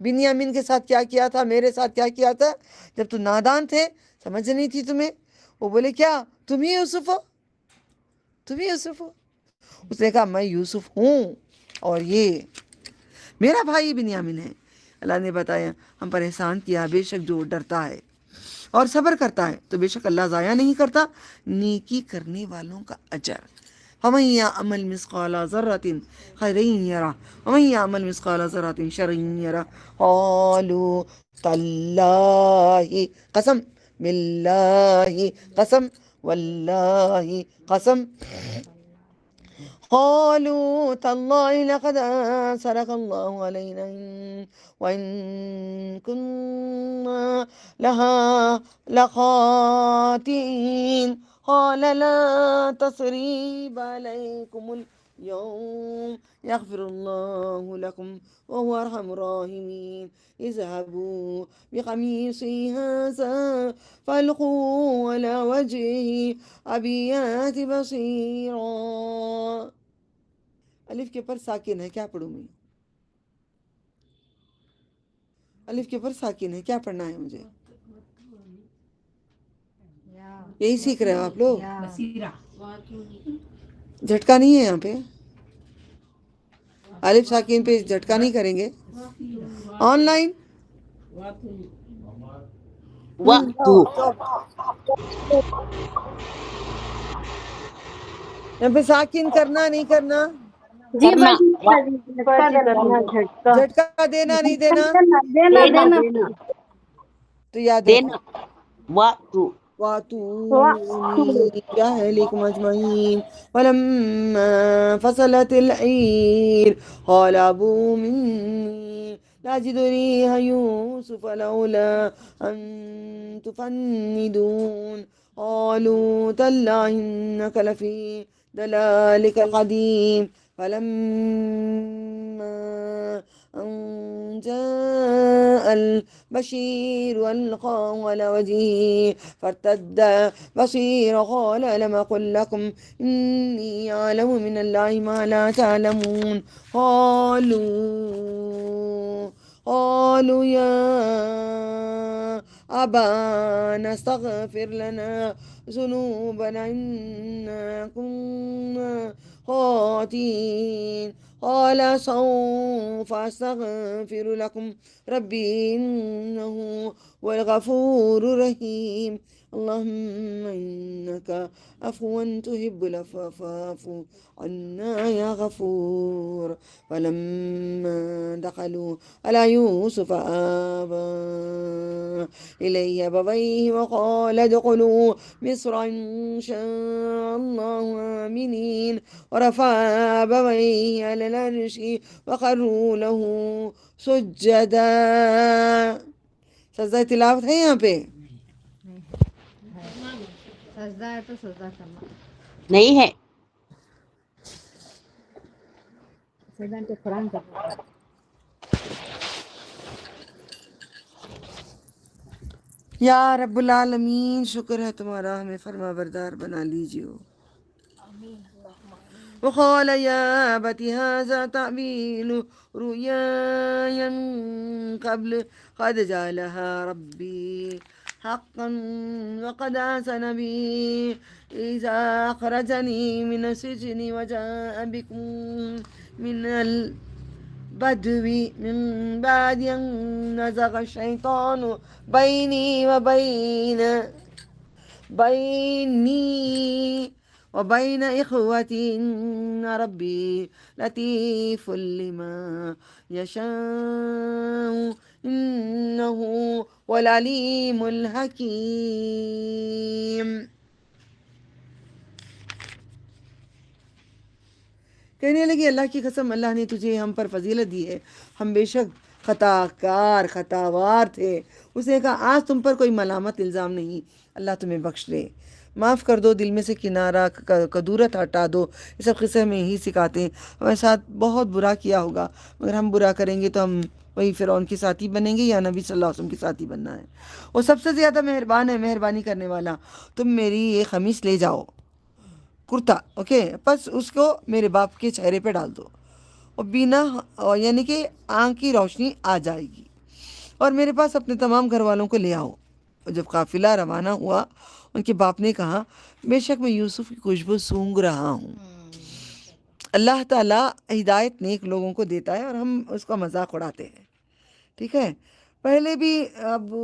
بنیامین کے ساتھ کیا کیا تھا، میرے ساتھ کیا کیا تھا جب تو نادان تھے، سمجھ نہیں تھی تمہیں. وہ بولے کیا تم ہی یوسف ہو، تم ہی یوسف ہو. اس نے کہا میں یوسف ہوں اور یہ میرا بھائی بنیامین ہے. اللہ نے بتایا ہم پر احسان کیا، بے شک جو ڈرتا ہے اور صبر کرتا ہے تو بے شک اللہ ضائع نہیں کرتا نیکی کرنے والوں کا اجر. فمن يعمل مثقال ذرة خيرا يره ومن يعمل مثقال ذرة شرا يره. قالوا تالله قسم بالله قسم والله قسم. قالوا تالله لقد سرق الله علينا وإن كنا لها لخاطئين. قال لا تصريب عليكم اليوم يغفر الله لكم وهو أرحم الراحمين. اذهبوا بقميصي هذا فألقوه على وجهه أبي يأت بصيرا. الف کے پر ساکن ہے، کیا پڑھوں میں؟ الف کے پر ساکن ہے، کیا پڑھنا ہے مجھے؟ یہی سیکھ رہے ہو آپ لوگ؟ جھٹکا نہیں ہے یہاں پہ، الف ساکن پہ جھٹکا نہیں کریں گے آن لائن. وقت یہاں پہ ساکن کرنا نہیں کرنا، جی کرنا باجی جھٹکا دینا، جھٹکا جھٹکا دینا نہیں دینا، دینا دینا تو یاد دینا. رکھو. وقت وَأْتُونِي بِأَهْلِكُمْ أَجْمَعِينَ فَلَمَّا فَصَلَتِ الْعِيرُ قَالَ أَبُوهُمْ إِنِّي لَأَجِدُ رِيحَ يُوسُفَ لَوْلَا أَن تُفَنِّدُونِ. قَالُوا تَاللَّهِ إِنَّكَ لَفِي ضَلَالِكَ الْقَدِيمِ. فَلَمَّا أن جاء البشير ألقاه على وجهه فارتد بصيرا قال ألم أقل لكم إني أعلم من الله ما لا تعلمون. قالوا يا أبانا استغفر لنا ذنوبنا إنا كنا خاطئين. قال سوف أستغفر لكم ربي إنه هو الغفور الرحيم. اللهم إنك عفو تحب العفو فاعف عنا يا غفور. فلما دخلوا على يوسف آوى إليه أبويه وقال ادخلوا مصر إن شاء الله آمنين. ورفع أبويه على العرش وخروا له سجدا. سجدہ تلاوت ہے یہاں پہ؟ سجدہ ہے تو سجدہ کرنا، نہیں ہے. سجدہ تو قرآن کرنا. یا رب العالمین شکر ہے تمہارا، ہمیں فرما بردار بنا لیجیے. وقال يا أبت هذا تأويل رؤياي من قبل قد جعلها ربي حقا وقد أحسن بي إذا أخرجني من السجن وجاء بكم من البدو من بعد أن نزغ الشيطان بيني وبين إخوتي إن ربي لطيف لما يشاء إنه هو العليم الحكيم. کہنے لگی اللہ کی قسم اللہ نے تجھے ہم پر فضیلت دی ہے، ہم بے شک خطاوار تھے. اس نے کہا آج تم پر کوئی ملامت الزام نہیں، اللہ تمہیں بخش دے، معاف کر دو، دل میں سے کنارہ کدورت ہٹا دو. یہ سب قصے میں یہی سکھاتے ہیں. ہمارے ساتھ بہت برا کیا ہوگا مگر ہم برا کریں گے تو ہم وہی فرعون کے ساتھی بنیں گے یا نبی صلی اللہ علیہ وسلم کے ساتھی بننا ہے. وہ سب سے زیادہ مہربان ہے، مہربانی کرنے والا. تم میری یہ قمیص لے جاؤ، کرتا، اوکے، بس اس کو میرے باپ کے چہرے پہ ڈال دو. اور بینا یعنی کہ آنکھ کی روشنی آ جائے گی، اور میرے پاس اپنے تمام گھر والوں کو لے آؤ۔ اور جب قافلہ روانہ ہوا ان کے باپ نے کہا بے شک میں یوسف کی خوشبو سونگھ رہا ہوں۔ اللہ تعالیٰ ہدایت نیک لوگوں کو دیتا ہے اور ہم اس کا مذاق اڑاتے ہیں، ٹھیک ہے۔ پہلے بھی اب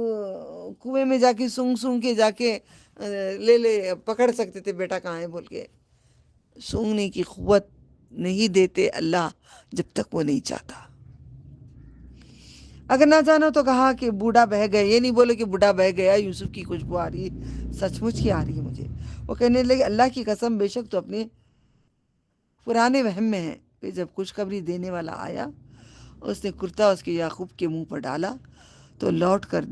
کنویں میں جا کے سونگ سونگ کے جا کے لے پکڑ سکتے تھے بیٹا کہاں ہے بول کے، سونگنے کی قوت نہیں دیتے اللہ جب تک وہ نہیں چاہتا۔ اگر نہ جانا تو کہا کہ بوڑھا بہہ گئے، یہ نہیں بولے کہ بوڑھا بہہ گیا، یوسف کی خوشبو آ رہی ہے، سچ مچ کی آ رہی ہے مجھے۔ وہ کہنے لگے اللہ کی قسم بے شک تو اپنے پرانے وہم میں ہے۔ پھر جب خوشخبری دینے والا آیا اس نے کرتا اس کے یعقوب کے منہ پر ڈالا تو لوٹ کر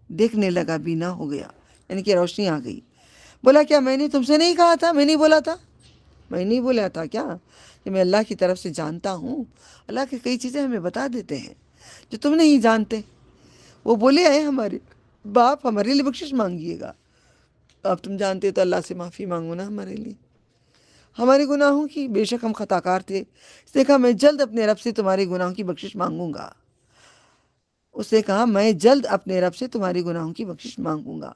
دیکھنے لگا بینا ہو گیا، یعنی کہ روشنی آ گئی۔ بولا کیا میں نے تم سے نہیں کہا تھا، میں نہیں بولا تھا، میں نہیں بولا تھا کیا کہ میں اللہ کی طرف سے جانتا ہوں۔ اللہ کی کئی چیزیں ہمیں بتا دیتے ہیں جو تم نہیں جانتے۔ وہ بولے ہیں ہمارے باپ ہمارے لیے بخشش مانگیے گا، اب تم جانتے ہو تو اللہ سے معافی مانگو نا ہمارے لیے، ہمارے گناہوں کی، بے شک ہم خطا کار تھے۔ اس نے کہا میں جلد اپنے رب سے تمہارے گناہوں کی بخشش مانگوں گا، اس نے کہا میں جلد اپنے رب سے تمہارے گناہوں کی بخشش مانگوں گا،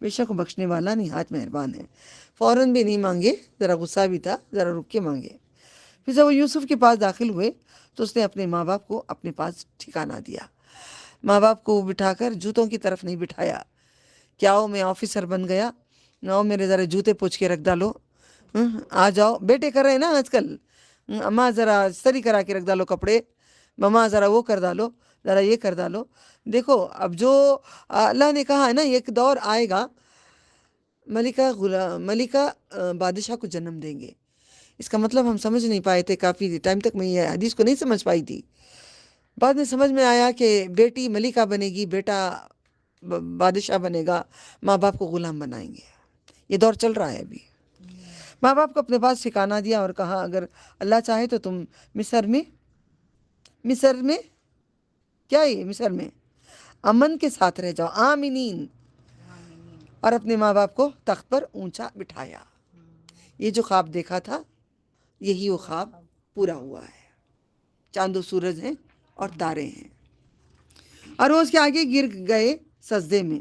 بے شک وہ بخشنے والا نہایت مہربان ہے۔ فوراً بھی نہیں مانگے، ذرا غصہ بھی تھا، ذرا رک کے مانگے۔ پھر جب وہ یوسف کے پاس داخل ہوئے تو اس نے اپنے ماں باپ کو اپنے پاس ٹھکانہ دیا۔ ماں باپ کو بٹھا کر جوتوں کی طرف نہیں بٹھایا کہ آؤ میں آفیسر بن گیا، آؤ میرے ذرا جوتے پوچھ کے رکھ ڈالو، آ جاؤ، بیٹے کر رہے ہیں نا آج کل، اماں ذرا سری کرا کے رکھ ڈالو کپڑے، ماما ذرا وہ کر ڈالو، ذرا یہ کر ڈالو۔ دیکھو اب جو اللہ نے کہا ہے نا ایک دور آئے گا ملکہ بادشاہ کو جنم دیں گے، اس کا مطلب ہم سمجھ نہیں پائے تھے، کافی ٹائم تک میں یہ حدیث کو نہیں سمجھ پائی تھی۔ بعد میں سمجھ میں آیا کہ بیٹی ملکہ بنے گی، بیٹا بادشاہ بنے گا، ماں باپ کو غلام بنائیں گے۔ یہ دور چل رہا ہے ابھی۔ ماں باپ کو اپنے پاس ٹھکانہ دیا اور کہا اگر اللہ چاہے تو تم مصر میں کیا ہے، مصر میں امن کے ساتھ رہ جاؤ، آمینین، اور اپنے ماں باپ کو تخت پر اونچا بٹھایا۔ یہ جو خواب دیکھا تھا یہی وہ خواب پورا ہوا ہے، چاند و سورج ہیں اور تارے ہیں، اور وہ اس کے آگے گر گئے سجدے میں۔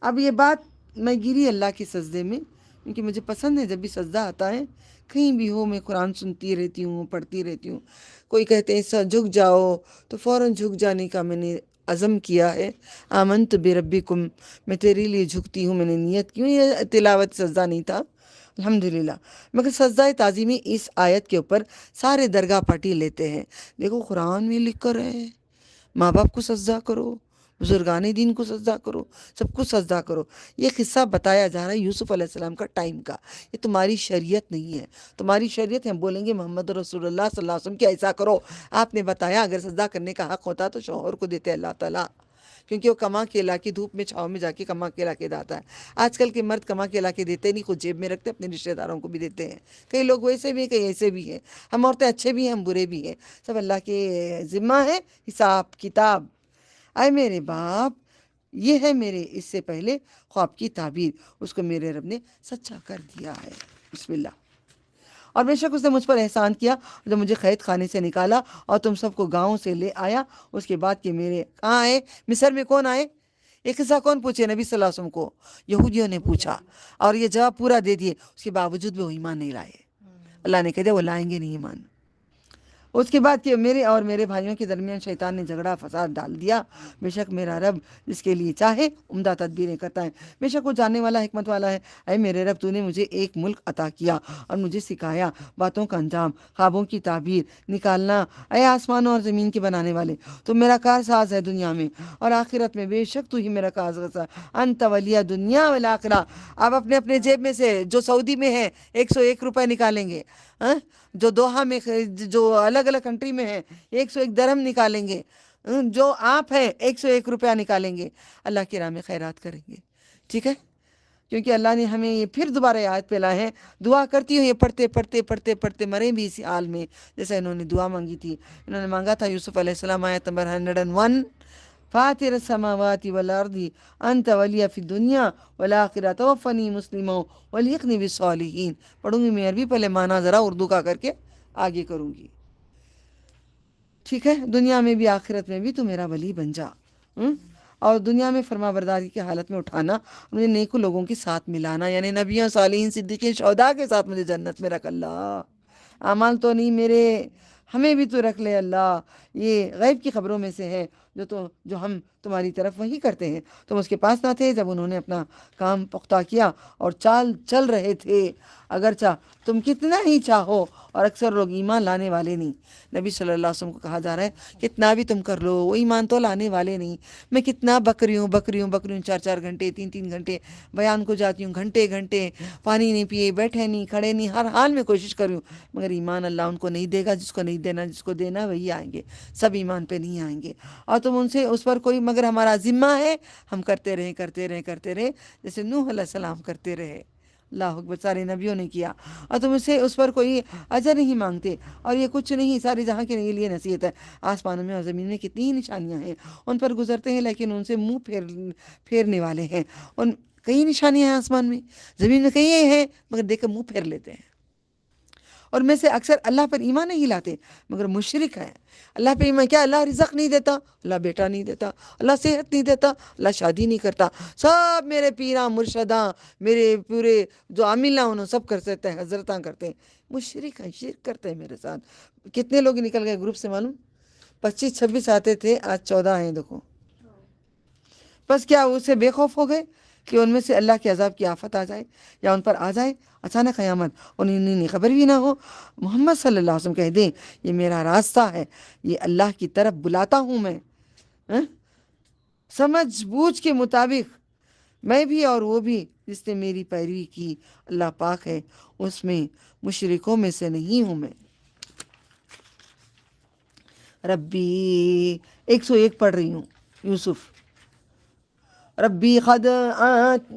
اب یہ بات میں گری اللہ کے سجدے میں کیونکہ مجھے پسند ہے جب بھی سجدہ آتا ہے کہیں بھی ہو میں قرآن سنتی رہتی ہوں، پڑھتی رہتی ہوں۔ کوئی کہتے ہیں سر جھک جاؤ تو فوراً جھک جانے کا میں نے عزم کیا ہے، آمنت بربکم، میں تیرے لیے جھکتی ہوں، میں نے نیت کی، یہ تلاوت سجدہ نہیں تھا الحمدللہ، مگر سجدہ تعظیمی اس آیت کے اوپر سارے درگاہ پاٹی لیتے ہیں۔ دیکھو قرآن میں لکھ کر ہے ماں باپ کو سجدہ کرو، بزرگان دین کو سجدہ کرو، سب کو سجدہ کرو۔ یہ قصہ بتایا جا رہا ہے یوسف علیہ السلام کا ٹائم کا، یہ تمہاری شریعت نہیں ہے، تمہاری شریعت ہم بولیں گے محمد رسول اللہ صلی اللہ علیہ وسلم کہ ایسا کرو۔ آپ نے بتایا اگر سجدہ کرنے کا حق ہوتا تو شوہر کو دیتے اللہ تعالیٰ، کیونکہ وہ کما کے لا کے دھوپ میں چھاؤں میں جا کے کما کے لا کے داتا ہے۔ آج کل کے مرد کما کے لا کے دیتے نہیں، خود جیب میں رکھتے، اپنے رشتہ داروں کو بھی دیتے ہیں۔ کئی لوگ ویسے بھی ہیں، کئی ایسے بھی ہیں، ہم عورتیں اچھے بھی ہیں، ہم برے بھی ہیں، سب اللہ کے ذمہ ہے حساب کتاب۔ اے میرے باپ، یہ ہے میرے اس سے پہلے خواب کی تعبیر، اس کو میرے رب نے سچا کر دیا ہے، بسم اللہ۔ اور بے شک اس نے مجھ پر احسان کیا جو مجھے قید خانے سے نکالا اور تم سب کو گاؤں سے لے آیا، اس کے بعد کہ میرے کہاں آئے، مصر میں کون آئے، یہ قصہ کون پوچھے، نبی صلی اللہ علیہ وسلم کو یہودیوں نے پوچھا اور یہ جواب پورا دے دیے، اس کے باوجود بھی وہ ایمان نہیں لائے۔ اللہ نے کہہ دیا وہ لائیں گے نہیں ایمان۔ اس کے بعد کہ میرے اور میرے بھائیوں کے درمیان شیطان نے جھگڑا فساد ڈال دیا، بے شک میرا رب جس کے لیے چاہے عمدہ تدبیریں کرتا ہے، بے شک وہ جاننے والا حکمت والا ہے۔ اے میرے رب تو نے مجھے ایک ملک عطا کیا اور مجھے سکھایا باتوں کا انجام، خوابوں کی تعبیر نکالنا۔ اے آسمانوں اور زمین کے بنانے والے، تو میرا کارساز ہے دنیا میں اور آخرت میں، بے شک تو ہی میرا کارساز ہے۔ انت ولی دنیا والآخرہ۔ آپ اپنے اپنے جیب میں سے جو سعودی میں ہے 101 روپے نکالیں گے، جو دوحہ میں، جو الگ الگ کنٹری میں ہیں 101 درہم نکالیں گے، جو آپ ہیں 101 روپیہ نکالیں گے، اللہ کی راہ میں خیرات کریں گے، ٹھیک ہے؟ کیونکہ اللہ نے ہمیں یہ پھر دوبارہ آیت پہ لائے ہیں، دعا کرتی ہوں یہ پڑھتے پڑھتے پڑھتے پڑھتے مریں بھی اسی حال میں جیسا انہوں نے دعا مانگی تھی۔ انہوں نے مانگا تھا یوسف علیہ السلام آیت نمبر 101، فاطر السماوات والارض انت ولی فی الدنیا والآخرہ توفنی مسلما والحقنی بالصالحین۔ پڑھوں گی میں عربی، پہلے معنی ذرا اردو کا کر کے آگے کروں گی۔ ٹھیک ہے، دنیا میں بھی آخرت میں بھی تو میرا ولی بن جا، اور دنیا میں فرما برداری کی حالت میں اٹھانا، مجھے نیک لوگوں کے ساتھ ملانا، یعنی نبیوں، صالحین، صدیقین، شہداء کے ساتھ مجھے جنت میں رکھ اللہ۔ اعمال تو نہیں میرے، ہمیں بھی تو رکھ لے اللہ۔ یہ غیب کی خبروں میں سے ہے جو ہم تمہاری طرف وہی کرتے ہیں۔ تم اس کے پاس نہ تھے جب انہوں نے اپنا کام پختہ کیا اور چال چل رہے تھے، اگرچہ تم کتنا ہی چاہو، اور اکثر لوگ ایمان لانے والے نہیں۔ نبی صلی اللہ علیہ وسلم کو کہا جا رہا ہے کتنا بھی تم کر لو، وہ ایمان تو لانے والے نہیں۔ میں کتنا بکری ہوں 4 گھنٹے 3 گھنٹے بیان کو جاتی ہوں، گھنٹے گھنٹے پانی نہیں پیے، بیٹھے نہیں، کھڑے نہیں، ہر حال میں کوشش کروں، مگر ایمان اللہ ان کو نہیں دے گا۔ جس کو نہیں دینا، جس کو دینا وہی آئیں گے، سب ایمان پہ نہیں آئیں گے۔ اور تم ان سے اس پر کوئی، مگر ہمارا ذمہ ہے ہم کرتے رہے جیسے نوح علیہ السلام کرتے رہے۔ اللہ اکبر، سارے نبیوں نے کیا، اور تم اسے اس پر کوئی اجر نہیں مانگتے، اور یہ کچھ نہیں، ساری جہاں کے لیے نصیحت ہے۔ آسمانوں میں اور زمین میں کتنی نشانیاں ہیں، ان پر گزرتے ہیں لیکن ان سے منہ پھیرنے والے ہیں۔ ان کئی نشانیاں ہیں آسمان میں، زمین میں کئی ہیں، مگر دیکھ کر منہ پھیر لیتے ہیں۔ اور میں سے اکثر اللہ پر ایمان نہیں لاتے مگر مشرک ہیں۔ اللہ پہ ایمان کیا؟ اللہ رزق نہیں دیتا، اللہ بیٹا نہیں دیتا، اللہ صحت نہیں دیتا، اللہ شادی نہیں کرتا، سب میرے پیراں مرشداں، میرے پورے جو عاملہ انہوں سب کر سکتے ہیں، حضرتاں کرتے ہیں۔ مشرک ہیں، شرک کرتے ہیں میرے ساتھ۔ کتنے لوگ نکل گئے گروپ سے معلوم؟ 25-26 آتے تھے، آج 14 ہیں، دیکھو۔ بس کیا اس سے بے خوف ہو گئے کہ ان میں سے اللہ کے عذاب کی آفت آ جائے یا ان پر آ جائے اچانک قیامت، انہیں خبر بھی نہ ہو۔ محمد صلی اللہ علیہ وسلم کہہ دیں یہ میرا راستہ ہے، یہ اللہ کی طرف بلاتا ہوں میں، سمجھ بوجھ کے مطابق، میں بھی اور وہ بھی جس نے میری پیروی کی، اللہ پاک ہے، اس میں مشرکوں میں سے نہیں ہوں میں۔ ربی 101 پڑھ رہی ہوں، یوسف۔ ربی قد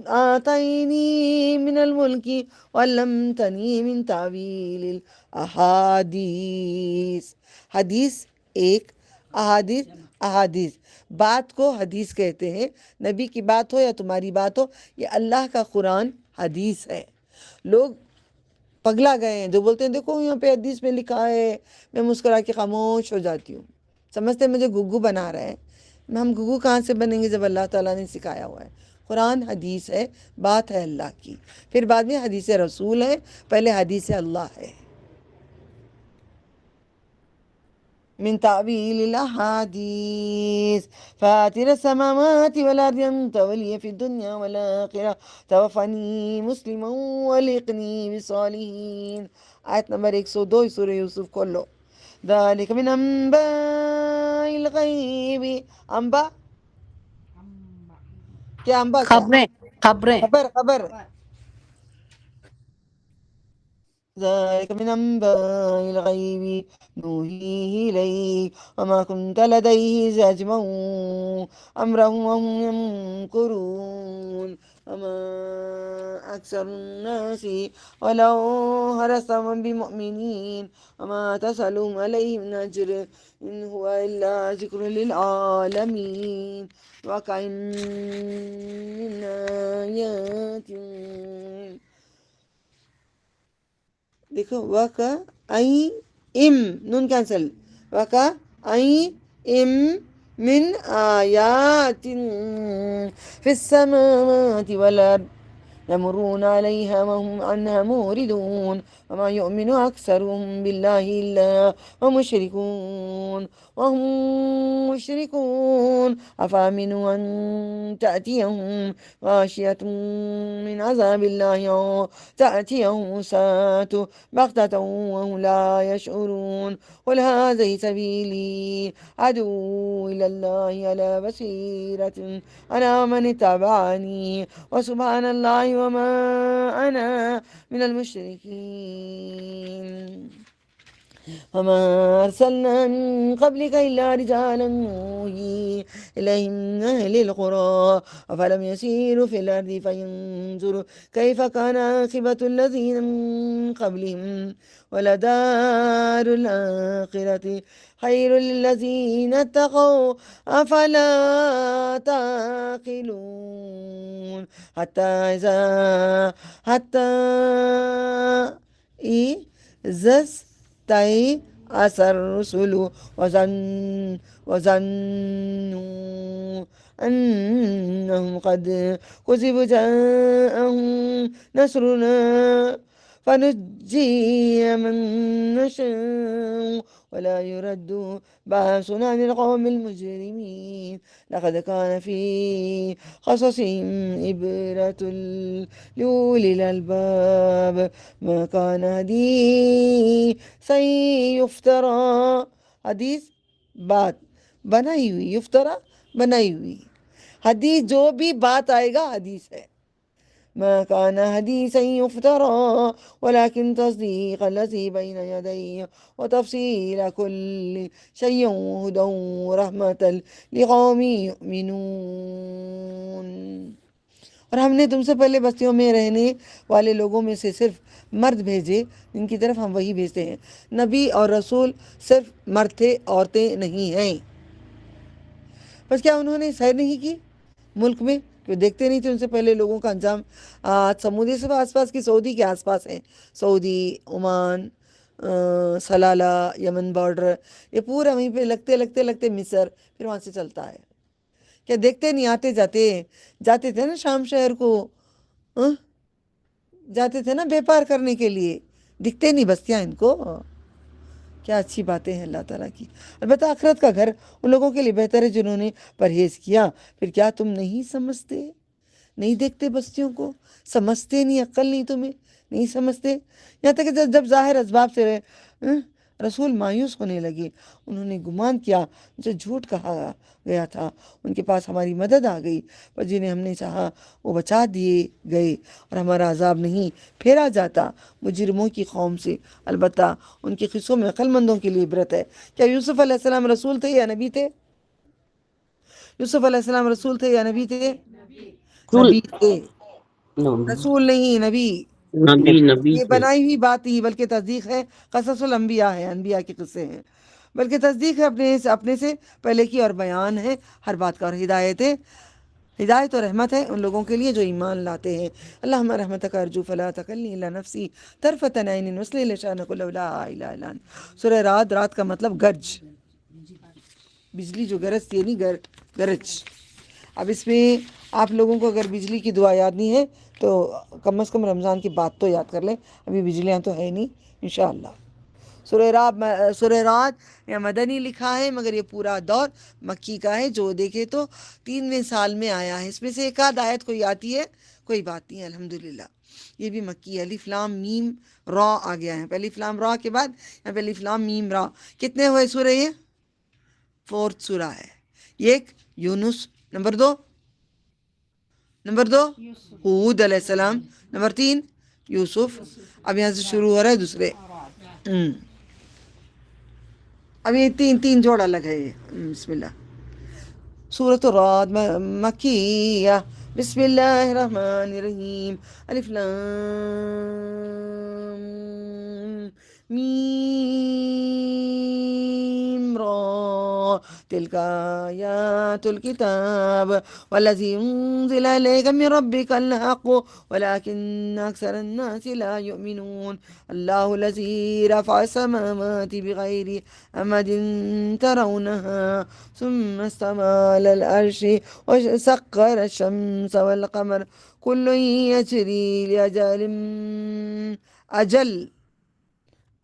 آتینی من الملک وعلمتنی من تعویل الاحادیث۔ حدیث ایک، احادیث بات کو حدیث کہتے ہیں۔ نبی کی بات ہو یا تمہاری بات ہو، یہ اللہ کا قرآن حدیث ہے۔ لوگ پگلا گئے ہیں جو بولتے ہیں دیکھو یہاں پہ حدیث میں لکھا ہے، میں مسکرا کے خاموش ہو جاتی ہوں، سمجھتے ہیں مجھے گگو بنا رہے ہیں۔ ہم گگو کہاں سے بنیں گے جب اللہ تعالیٰ نے سکھایا ہوا ہے؟ قرآن حدیث ہے، بات ہے اللہ کی، پھر بعد میں حدیث رسول ہے، پہلے حدیث اللہ ہے۔ من تعویل الاحادیث فاطر السماوات والارض انت ولی فی الدنیا والآخرہ توفنی مسلما والحقنی بالصالحین۔ آیت نمبر 102 سورہ یوسف کھولو۔ ذالک من انباء الغیب، انباء کیا؟ انباء کیا؟ خبریں خبر۔ ذلك من أنباء الغيب نوحيه إليك وما كنت لديه إذ يجمعون أمرهم وهم يمكرون وما أكثر الناس ولو حرصت بمؤمنين وما تسألهم عليه من أجر إن هو إلا ذكر للعالمين وكأين من آيات، دیکھو وَكَأَيِّن نون کینسل، وَكَأَيِّن من آیات فی السماوات والارض يمرون عليها وهم عنها موردون وما يؤمن أكثرهم بالله إلا وهم مشركون أفأمنوا أن تأتيهم غاشية من عذاب الله أو تأتيهم الساعة بغتة وهم لا يشعرون قل هذه سبيلي أدعو إلى الله على بصيرة أنا ومن اتبعني وسبحان الله وما أنا من المشركين وما أرسلنا من قبلك إلا رجالا نوحي إليهم من أهل القرى أفلم يسيروا في الأرض فينظروا كيف كان عاقبة الذين من قبلهم ولدار الآخرة خير للذين اتقوا أفلا تعقلون حتى إذا عسى الرسل وظنوا أنهم قد كذبوا جاءهم نصرنا فنجي من نشاء ولا يرد بأسنا عن القوم المجرمين لقد كان في قصصهم عبرة لأولي الألباب ما كان حديثا يفترى حدیث بات بنائی ہوئی یفترا بنائی ہوئی حدیث جو بھی بات آئے گا حدیث ہے ما كان حديثا يفترى ولكن تصديق الذي بين يديه وتفصيل كل شيء وهدى ورحمة لقوم يؤمنون. اور ہم نے تم سے پہلے بستیوں میں رہنے والے لوگوں میں سے صرف مرد بھیجے جن کی طرف ہم وہی بھیجتے ہیں. نبی اور رسول صرف مرد تھے، عورتیں نہیں ہیں. بس کیا انہوں نے سیر نہیں کی ملک میں؟ کہ دیکھتے نہیں تھے ان سے پہلے لوگوں کا انجام؟ سمودی سے آس پاس کی، سعودی کے آس پاس ہیں، سعودی، عمان، سلالہ، یمن بارڈر، یہ پورا وہیں پہ لگتے مصر، پھر وہاں سے چلتا ہے. کیا دیکھتے نہیں؟ آتے جاتے تھے نا شام شہر کو، جاتے تھے نا بیپار کرنے کے لیے. دکھتے نہیں بستیاں ان کو؟ کیا اچھی باتیں ہیں اللہ تعالیٰ کی. البتہ آخرت کا گھر ان لوگوں کے لیے بہتر ہے جنہوں نے پرہیز کیا. پھر کیا تم نہیں سمجھتے؟ نہیں دیکھتے بستیوں کو؟ سمجھتے نہیں؟ عقل نہیں تمہیں؟ نہیں سمجھتے؟ یہاں تک کہ جب ظاہر اسباب سے رسول مایوس ہونے لگے، انہوں نے گمان کیا جو جھوٹ کہا گیا تھا ان کے پاس ہماری مدد آ گئی، پر جنہیں ہم نے چاہا وہ بچا دیے گئے اور ہمارا عذاب نہیں پھیرا جاتا مجرموں کی قوم سے. البتہ ان کے قصوں میں عقل مندوں کے لیے عبرت ہے. کیا یوسف علیہ السلام رسول تھے یا نبی تھے؟ یوسف علیہ السلام رسول تھے یا نبی تھے؟ نبی تھے، رسول نہیں، نبی. نبی یہ بنائی ہوئی بات نہیں بلکہ تصدیق ہے. قصص الانبیاء ہے، انبیاء کے قصے ہیں، بلکہ تصدیق ہے اپنے سے پہلے کی اور بیان ہے ہر بات کا. اور ہدایت اور رحمت ہے ان لوگوں کے لیے جو ایمان لاتے ہیں. اللہم رحمتک ارجو فلا تکلنی الی نفسی طرفۃ عین وصلی لشانک لا الہ الا انت. سورہ رات، رات کا مطلب گرج، بجلی جو گرجتی ہے، نہیں گرج. اب اس میں آپ لوگوں کو اگر بجلی کی دعا یاد نہیں ہے تو کم از کم رمضان کی بات تو یاد کر لیں. ابھی بجلیاں تو ہے نہیں انشاءاللہ. سورہ رات یا مدنی لکھا ہے مگر یہ پورا دور مکی کا ہے. جو دیکھے تو 3ویں سال میں آیا ہے. اس میں سے ایک آدھ آیت کوئی آتی ہے، کوئی بات نہیں الحمدللہ. یہ بھی مکی ہے. الف لام میم را آ گیا ہے. پہلی الف لام را کے بعد یہاں پہ الف لام میم را. کتنے ہوئے سورہ؟ یہ 4th سورہ ہے. ایک یونس، نمبر 2 ہود علیہ السلام، نمبر 3 یوسف. اب یہاں سے شروع ہو رہا ہے دوسرے. اب یہ تین جوڑ الگ ہے یہ. بسم اللہ. سورۃ الرعد مکیہ. بسم اللہ الرحمن الرحیم. الف لام میم را تلک آیات الکتاب والذی انزل الیک من ربک الحق ولکن اکثر الناس لا یؤمنون. اللہ الذی رفع السماوات بغیر عمد ترونها ثم استوى على العرش وسخر الشمس والقمر كل يجري لأجل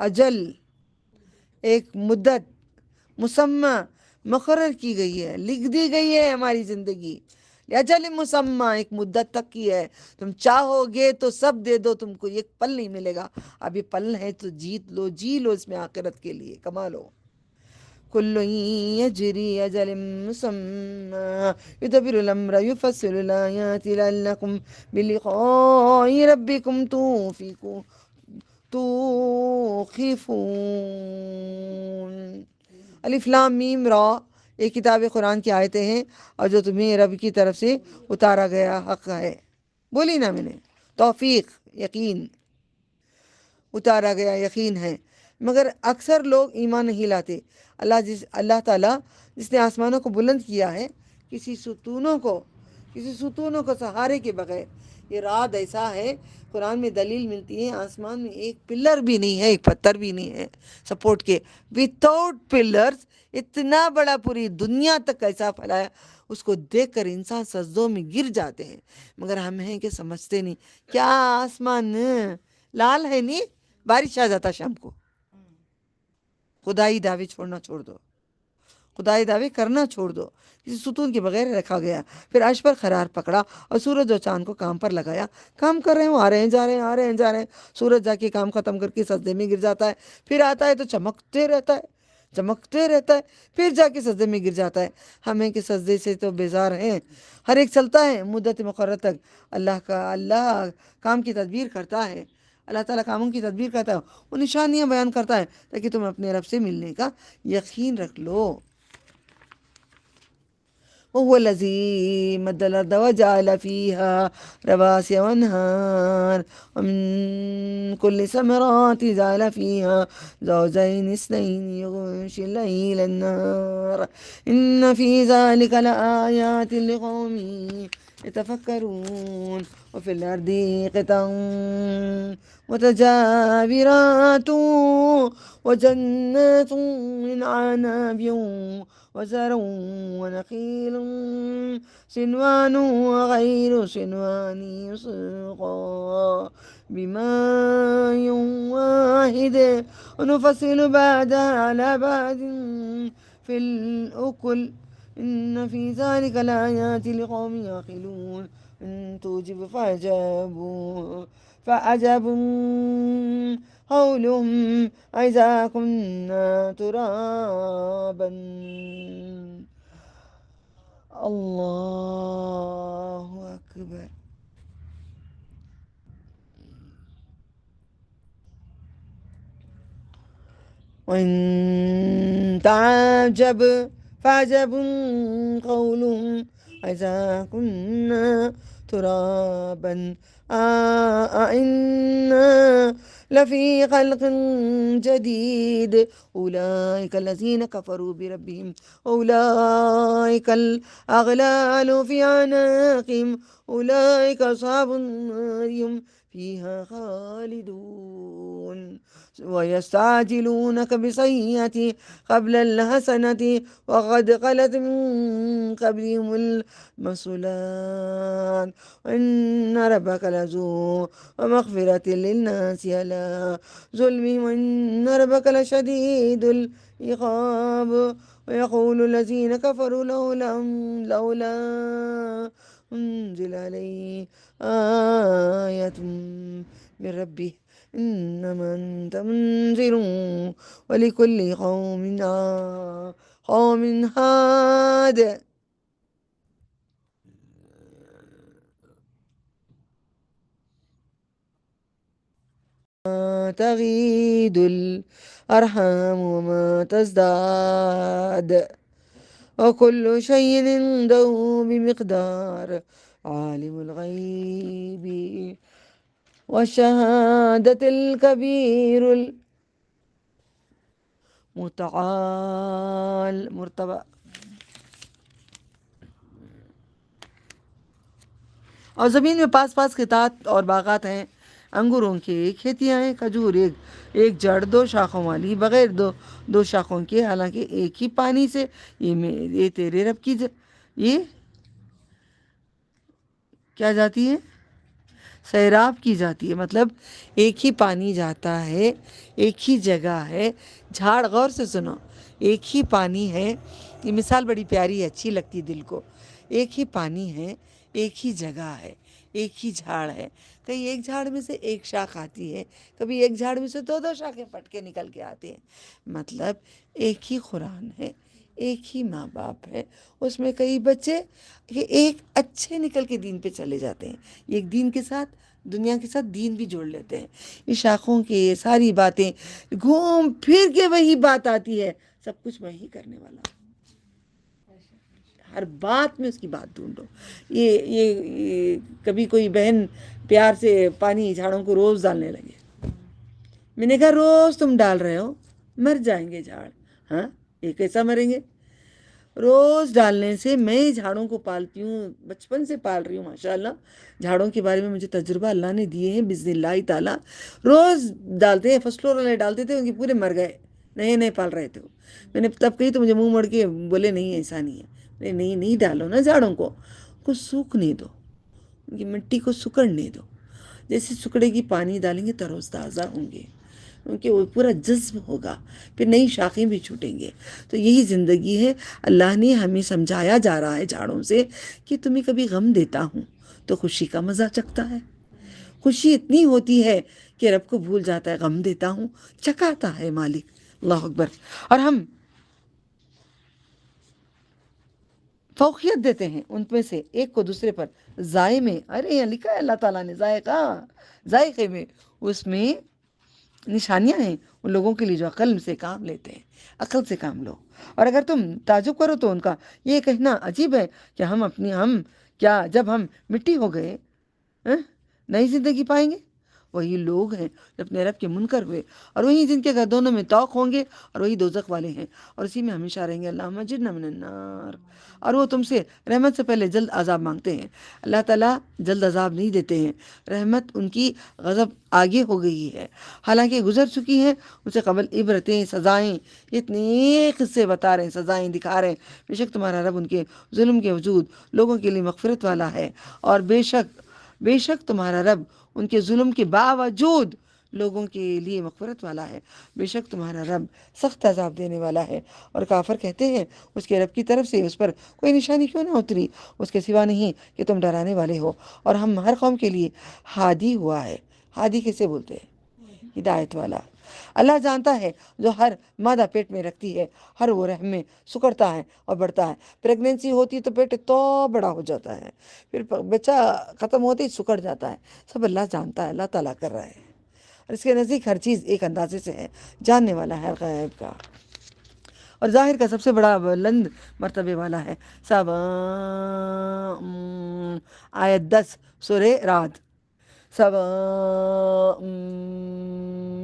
اجل ایک مدت مسمى مقرر کی گئی ہے، لکھ دی گئی ہے. ہماری زندگی اجل مسمى ایک مدت تک کی ہے. تم چاہو گے تو سب دے دو، تم کو ایک پل نہیں ملے گا. اب یہ پل ہے تو جی لو اس میں آخرت کے لیے، کما لو. كل يجري أجل مسمى يدبر الأمر يفصل الآيات لعلكم بلقاء ربكم توقفون. الف لام میم را یہ کتاب قرآن کی آیتیں ہیں اور جو تمہیں رب کی طرف سے اتارا گیا حق ہے. بولی نا میں نے، توفیق، یقین، اتارا گیا یقین ہے. مگر اکثر لوگ ایمان نہیں لاتے. اللہ تعالیٰ جس نے آسمانوں کو بلند کیا ہے کسی ستونوں کو سہارے کے بغیر، یہ رات ایسا ہے، قرآن میں دلیل ملتی ہے، آسمان میں ایک پلر بھی نہیں ہے، ایک پتھر بھی نہیں ہے سپورٹ کے، وداؤٹ پلرز اتنا بڑا پوری دنیا تک کیسا پھیلایا، اس کو دیکھ کر انسان سجدوں میں گر جاتے ہیں، مگر ہم ہیں کہ سمجھتے نہیں. کیا آسمان لال ہے نہیں، بارش آ جاتا شام کو. خدائی دعوے چھوڑنا چھوڑ دو، خدائی دعوے کرنا چھوڑ دو، کسی ستون کے بغیر رکھا گیا. پھر عرش پر قرار پکڑا اور سورج اور چاند کو کام پر لگایا. کام کر رہے ہیں، وہ آ رہے ہیں جا رہے ہیں، آ رہے ہیں جا رہے ہیں. سورج جا کے کام ختم کر کے سجدے میں گر جاتا ہے، پھر آتا ہے تو چمکتے رہتا ہے، چمکتے رہتا ہے، پھر جا کے سجدے میں گر جاتا ہے. ہمیں کہ سجدے سے تو بیزار ہیں. ہر ایک چلتا ہے مدت مقرر تک، اللہ کام کی تدبیر کرتا ہے، اللہ تعالیٰ کاموں کی تدبیر کرتا ہے، وہ نشانیاں بیان کرتا ہے تاکہ تم اپنے رب سے ملنے کا یقین رکھ لو. وهو الذي مد الأرض وجعل فيها رواسي وأنهار ومن كل ثمرات جعل فيها زوجين اثنين يغشي الليل النهار إن في ذلك لآيات لقوم يتفكرون. وفي الأرض قطع متجاورات وجنات من عناب وزرع ونخيل سنوان وغير سنوان يسقى بماء واحد ونفصل بعدها على بعد في الأكل إن في ذلك لآيات لقوم يعقلون. إن توجب فعجب قولهم أإذا كنا ترابا. الله أكبر. وإن تعجب فعجب قولهم أإذا كنا ترابا أإنا لفي خلق جديد. أولئك الذين كفروا بربهم أولئك الأغلال في أعناقهم أولئك أصحاب النار هم فيها خالدون. ويستعجلونك بسيئة قبل الحسنة وقد خلت من قبلهم المثلات وإن ربك لذو ومغفرة للناس على ظلمهم وإن ربك لشديد العقاب. ويقول الذين كفروا لولا أنزل عليه آية من ربه إنما أنت منذر ولكل قوم هاد. ما تغيد الأرحام وما تزداد وكل شيء عنده بمقدار. عالم الغيب والشهادة الكبير المتعال مرتبہ. اور زمین میں پاس پاس کھیتات اور باغات ہیں، انگوروں کی کھیتیاں ہیں، کھجور ایک جڑ دو شاخوں والی بغیر دو شاخوں کے، حالانکہ ایک ہی پانی سے. یہ تیرے رب کی یہ کیا جاتی ہے، سیراب کی جاتی ہے، مطلب ایک ہی پانی جاتا ہے، ایک ہی جگہ ہے. جھاڑ غور سے سنو، ایک ہی پانی ہے. یہ مثال بڑی پیاری ہے، اچھی لگتی دل کو. ایک ہی پانی ہے، ایک ہی جگہ ہے، ایک ہی جھاڑ ہے. کہیں ایک جھاڑ میں سے ایک شاخ آتی ہے، کبھی ایک جھاڑ میں سے دو شاخیں پٹ کے نکل کے آتے ہیں. مطلب ایک ہی قرآن ہے، ایک ہی ماں باپ ہے، اس میں کئی بچے ایک اچھے نکل کے دین پہ چلے جاتے ہیں، ایک دین کے ساتھ دنیا کے ساتھ دین بھی جوڑ لیتے ہیں. اس شاخوں کی یہ ساری باتیں گھوم پھر کے وہی بات آتی ہے، سب کچھ وہی کرنے والا. ہر بات میں اس کی بات ڈھونڈو. یہ کبھی کوئی بہن پیار سے پانی جھاڑوں کو روز ڈالنے لگے، میں نے کہا روز تم ڈال رہے ہو، مر جائیں گے جھاڑ. ہاں، یہ کیسا مریں گے؟ روز ڈالنے سے، میں جھاڑوں کو پالتی ہوں، بچپن سے پال رہی ہوں ماشاءاللہ، جھاڑوں کے بارے میں مجھے تجربہ اللہ نے دیے ہیں بإذن اللہ تعالیٰ. روز ڈالتے ہیں، فرسٹ فلور والے ڈالتے تھے، ان کے پورے مر گئے، نئے نئے پال رہے تھے وہ. میں نے تب کہی تو مجھے منہ موڑ کے بولے نہیں ایسا نہیں ہے. نہیں ڈالو نا جھاڑوں کو سوکھنے دو، ان کی مٹی کو سکڑنے دو. جیسے سکڑے گی پانی ڈالیں گے تروز تازہ ہوں گے، کیونکہ وہ پورا جذب ہوگا، پھر نئی شاخیں بھی چھوٹیں گے. تو یہی زندگی ہے. اللہ نے ہمیں سمجھایا جا رہا ہے جھاڑوں سے کہ تمہیں کبھی غم دیتا ہوں تو خوشی کا مزہ چکھتا ہے. خوشی اتنی ہوتی ہے کہ رب کو بھول جاتا ہے. غم دیتا ہوں چکاتا ہے مالک. اللہ اکبر. اور ہم فوقیت دیتے ہیں ان میں سے ایک کو دوسرے پر، ذائقے میں. ارے یہاں لکھا ہے اللہ تعالیٰ نے ذائقے میں، اس میں نشانیاں ہیں ان لوگوں کے لیے جو عقل سے کام لیتے ہیں. عقل سے کام لو. اور اگر تم تعجب کرو تو ان کا یہ کہنا عجیب ہے کہ ہم کیا جب ہم مٹی ہو گئے نئی زندگی پائیں گے. وہی لوگ ہیں جو اپنے رب کے منکر ہوئے، اور وہی جن کے گردونوں میں طوق ہوں گے، اور وہی دوزخ والے ہیں، اور اسی میں ہمیشہ رہیں گے. اللہم اجرنا من النار. اور وہ تم سے رحمت سے پہلے جلد عذاب مانگتے ہیں. اللہ تعالیٰ جلد عذاب نہیں دیتے ہیں. رحمت ان کی غضب آگے ہو گئی ہے، حالانکہ گزر چکی ہیں. ان سے قبل عبرتیں، سزائیں، اتنے قصے بتا رہے ہیں، سزائیں دکھا رہے ہیں. بے شک تمہارا رب ان کے ظلم کے وجود لوگوں کے لیے مغفرت والا ہے، اور بے شک تمہارا رب ان کے ظلم کے باوجود لوگوں کے لیے مغفرت والا ہے. بے شک تمہارا رب سخت عذاب دینے والا ہے. اور کافر کہتے ہیں اس کے رب کی طرف سے اس پر کوئی نشانی کیوں نہ اتری، اس کے سوا نہیں کہ تم ڈرانے والے ہو. اور ہم ہر قوم کے لیے ہادی ہوا ہے. ہادی کسے بولتے ہیں؟ ہدایت والا. اللہ جانتا ہے جو ہر مادہ پیٹ میں رکھتی ہے، ہر وہ رحم میں سکڑتا ہے اور بڑھتا ہے. پریگننسی ہوتی ہے تو پیٹ تو بڑا ہو جاتا ہے، پھر بچہ ختم ہوتے ہی سکڑ جاتا ہے. سب اللہ جانتا ہے، اللہ تعالیٰ کر رہا ہے. اور اس کے نزدیک ہر چیز ایک اندازے سے ہے، جاننے والا ہے غیب کا. اور ظاہر کا سب سے بڑا بلند مرتبے والا ہے. آیت 10 سورہ رعد. سواء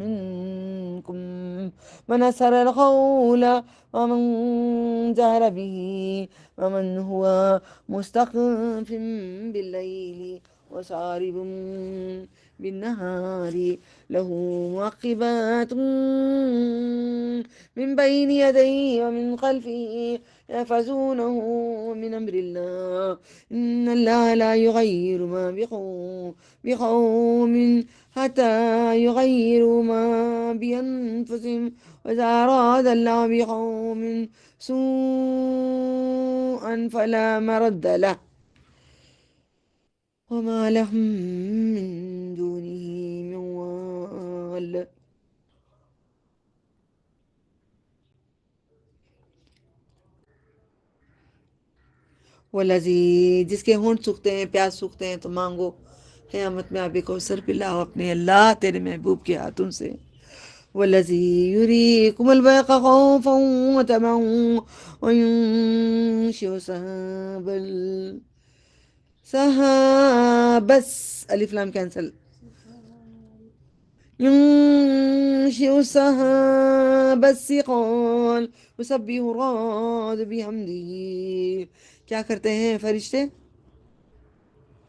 منكم من أسر القول ومن جهر به ومن هو مستخف بالليل وسارب بالنهار له معقبات من بين يديه ومن خلفه يحفظونه من أمر الله إن الله لا يغير ما بقوم حتى يغيروا ما بأنفسهم وإذا أراد الله بقوم سوءا فلا مرد له وما لهم من دونه من وال. والذی جس کے ہونٹ سوکھتے ہیں، پیاس سوکھتے ہیں تو مانگو قیامت میں آب کوثر پلاؤ اپنے اللہ تیرے محبوب کے ہاتھوں سے. والذی یریکم البرق خوفا وطمعا وینشئ سحابس الف لام کینسل. ينشئ السحاب الثقال يسبح الرعد بحمده. کیا کرتے ہیں فرشتے؟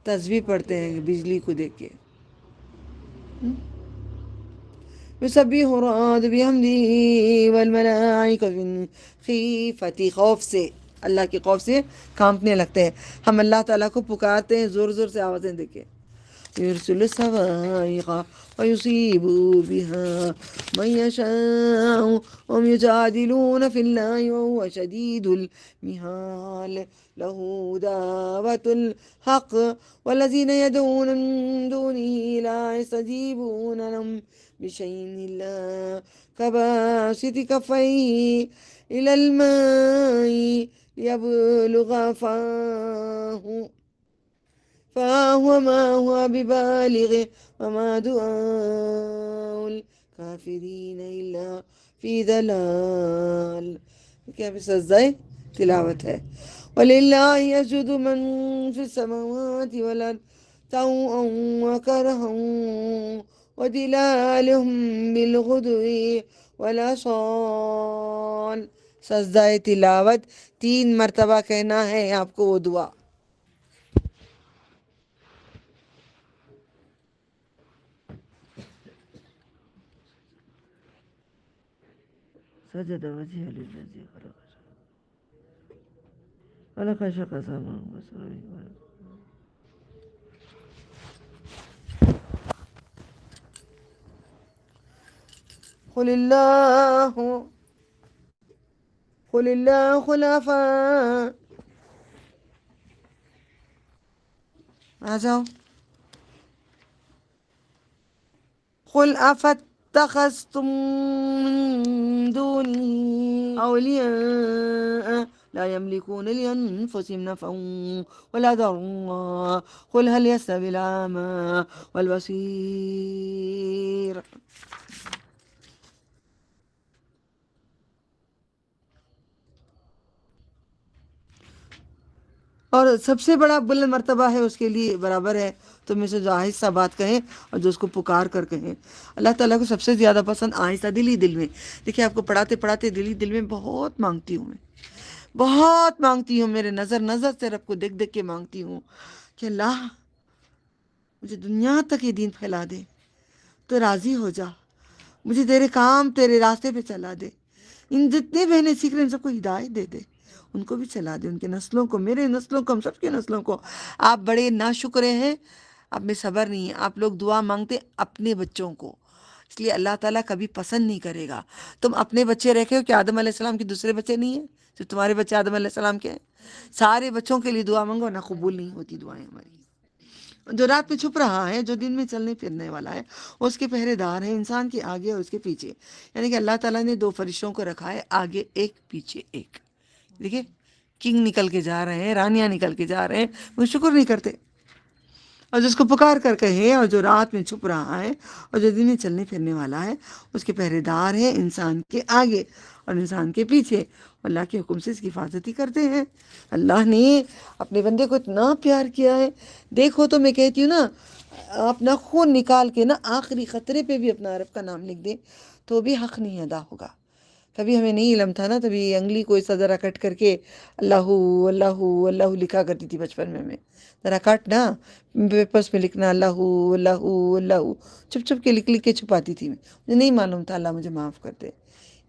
تسبیح پڑھتے ہیں بجلی کو دیکھ کے. يسبح الرعد بحمده والملائكة من خیفتی، خوف سے، اللہ کے خوف سے کانپنے لگتے ہیں. ہم اللہ تعالیٰ کو پکارتے ہیں زور زور سے آوازیں دے کے. يرسل الصواعق ويصيب بها من يشاء وهم يجادلون في الله وهو شديد المحال له دعوة الحق والذين يدعون من دونه لا يستجيبون لهم بشيء إلا كباسط كفيه إلى الماء ليبلغ فاه ما هو ببالغ وما دعاء الكافرين إلا في ضلال. کیا بھی سجدہ تلاوت ہے. وَلِلَّهِ يَسْجُدُ مَن فِي السَّمَاوَاتِ وَالْأَرْضِ طَوْعًا وَكَرْهًا وَظِلَالُهُم بِالْغُدُوِّ وَالْآصَالِ سجدہ تلاوت 3 مرتبہ کہنا ہے آپ کو وہ دعا. سجد وجه للذي خلق خلق شق سماء وسماء. قل الله خلفاء. آ جاؤ. قل أفتخذتم من دوني أولياء لا يملكون لأنفسهم نفعا ولا ضرا قل هل يستوي الأعمى والبصير. اور سب سے بڑا بلند مرتبہ ہے اس کے لیے برابر ہے تم میں سے جو آہستہ بات کہیں اور جو اس کو پکار کر کہیں. اللہ تعالیٰ کو سب سے زیادہ پسند آہستہ دلی دل میں. دیکھیں آپ کو پڑھاتے پڑھاتے دلی دل میں بہت مانگتی ہوں میں، بہت مانگتی ہوں. میرے نظر سے رب کو دیکھ دیکھ کے مانگتی ہوں کہ اللہ مجھے دنیا تک یہ دین پھیلا دے، تو راضی ہو جا، مجھے تیرے کام تیرے راستے پہ چلا دے. ان جتنے بہنیں سیکھ رہے ہیں ان سب کو ہدایت دے دے، ان کو بھی چلا دے، ان کے نسلوں کو، میرے نسلوں کو، ہم سب کے نسلوں کو. آپ بڑے ناشکرے ہیں، آپ میں صبر نہیں ہے. آپ لوگ دعا مانگتے اپنے بچوں کو، اس لیے اللہ تعالیٰ کبھی پسند نہیں کرے گا. تم اپنے بچے رکھے ہو کہ آدم علیہ السلام کے دوسرے بچے نہیں ہیں؟ صرف تمہارے بچے آدم علیہ السلام کے ہیں. سارے بچوں کے لیے دعا مانگو، نہ قبول نہیں ہوتی دعائیں ہماری. جو رات میں چھپ رہا ہے، جو دن میں چلنے پھرنے والا ہے، اس کے پہرے دار ہیں انسان کے آگے اور اس کے پیچھے. یعنی کہ اللہ تعالیٰ نے 2 فرشتوں کو رکھا ہے، آگے ایک پیچھے ایک. دیکھیں کنگ نکل کے جا رہے ہیں، رانیاں نکل کے جا رہے ہیں، وہ شکر نہیں کرتے. اور جس کو پکار کر کہے، اور جو رات میں چھپ رہا ہے اور جو دن میں چلنے پھرنے والا ہے، اس کے پہرے دار ہیں انسان کے آگے اور انسان کے پیچھے. اللہ کے حکم سے اس کی حفاظت ہی کرتے ہیں. اللہ نے اپنے بندے کو اتنا پیار کیا ہے. دیکھو تو میں کہتی ہوں نا، اپنا خون نکال کے نا آخری خطرے پہ بھی اپنا رب کا نام لکھ دے تو بھی حق نہیں ادا ہوگا. کبھی ہمیں نہیں علم تھا نا، تبھی انگلی کو اس ذرا کٹ کر کے اللہ اللہ اللہ لکھا کرتی تھی بچپن میں ذرا کٹ نا پیپرس میں لکھنا اللہ اللہ اللہ، چھپ چھپ کے لکھ لکھ کے چھپاتی تھی. مجھے نہیں معلوم تھا. اللہ مجھے معاف کر دے.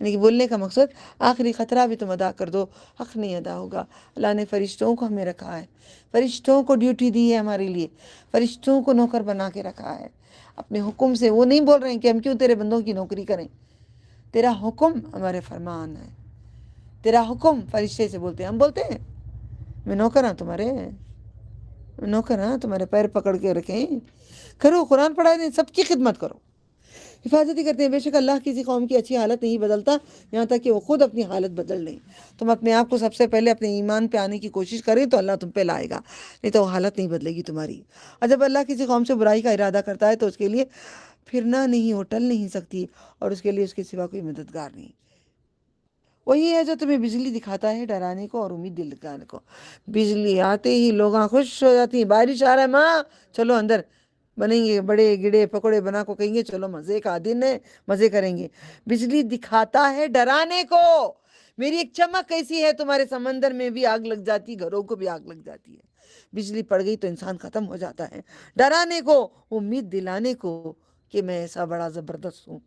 یعنی کہ بولنے کا مقصد آخری خطرہ بھی تم ادا کر دو، حق نہیں ادا ہوگا. اللہ نے فرشتوں کو ہمیں رکھا ہے، فرشتوں کو ڈیوٹی دی ہے ہمارے لیے، فرشتوں کو نوکر بنا کے رکھا ہے اپنے حکم سے. وہ نہیں بول رہے ہیں کہ ہم کیوں تیرے بندوں کی نوکری کریں، تیرا حکم ہمارے فرمان ہے، تیرا حکم. فرشتے سے بولتے ہیں، ہم بولتے ہیں میں نوکر ہوں تمہارے، نوکر ہوں تمہارے پیر پکڑ کے رکھیں. کرو، قرآن پڑھا دیں، سب کی خدمت کرو، حفاظت ہی کرتے ہیں. بے شک اللہ کسی قوم کی اچھی حالت نہیں بدلتا یہاں تک کہ وہ خود اپنی حالت بدل لیں. تم اپنے آپ کو سب سے پہلے اپنے ایمان پہ آنے کی کوشش کریں تو اللہ تم پہ لائے گا، نہیں تو وہ حالت نہیں بدلے گی تمہاری. اور جب اللہ کسی قوم سے برائی کا ارادہ کرتا ہے تو اس کے لیے پھرنا نہیں ہو، ٹل نہیں سکتی، اور اس کے لیے اس کے سوا کوئی مددگار نہیں. وہی ہے جو تمہیں بجلی دکھاتا ہے ڈرانے کو اور امید دلانے کو. بجلی آتے ہی لوگ خوش ہو جاتی ہیں، بارش آ رہا ہے ماں چلو اندر بنیں گے، بڑے گڑے پکوڑے بنا کو کہیں گے چلو مزے کا دن ہے مزے کریں گے. بجلی دکھاتا ہے ڈرانے کو. میری ایک چمک ایسی ہے تمہارے سمندر میں بھی آگ لگ جاتی، گھروں کو بھی آگ لگ جاتی ہے. بجلی پڑ گئی تو انسان ختم ہو جاتا ہے. ڈرانے کو، امید دلانے کو کہ میں ایسا بڑا زبردست ہوں.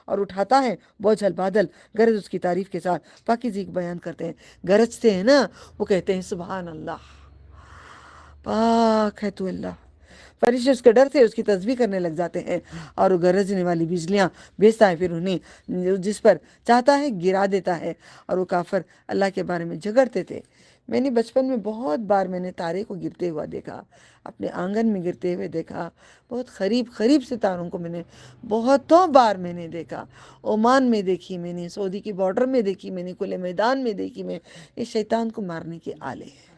اور اٹھاتا ہے بوجھل بادل، گرج اس کی تعریف کے ساتھ پاکیزگی بیان کرتے ہیں. گرجتے ہیں نا، وہ کہتے ہیں سبحان اللہ، پاک ہے تو اللہ. فرشتے اس کے ڈر سے اس کی تسبیح کرنے لگ جاتے ہیں، اور وہ گرجنے والی بجلیاں بھیجتا ہے پھر انہیں جس پر چاہتا ہے گرا دیتا ہے. اور وہ کافر اللہ کے بارے میں جھگڑتے تھے. میں نے بچپن میں بہت بار میں نے تارے کو گرتے ہوا دیکھا، اپنے آنگن میں گرتے ہوئے دیکھا. بہت قریب سے تاروں کو میں نے بہتوں بار میں نے دیکھا. عمان میں دیکھی میں نے، سعودی کی بارڈر میں دیکھی میں نے، کھلے میدان میں دیکھی میں. اس شیطان کو مارنے کے آلے ہیں.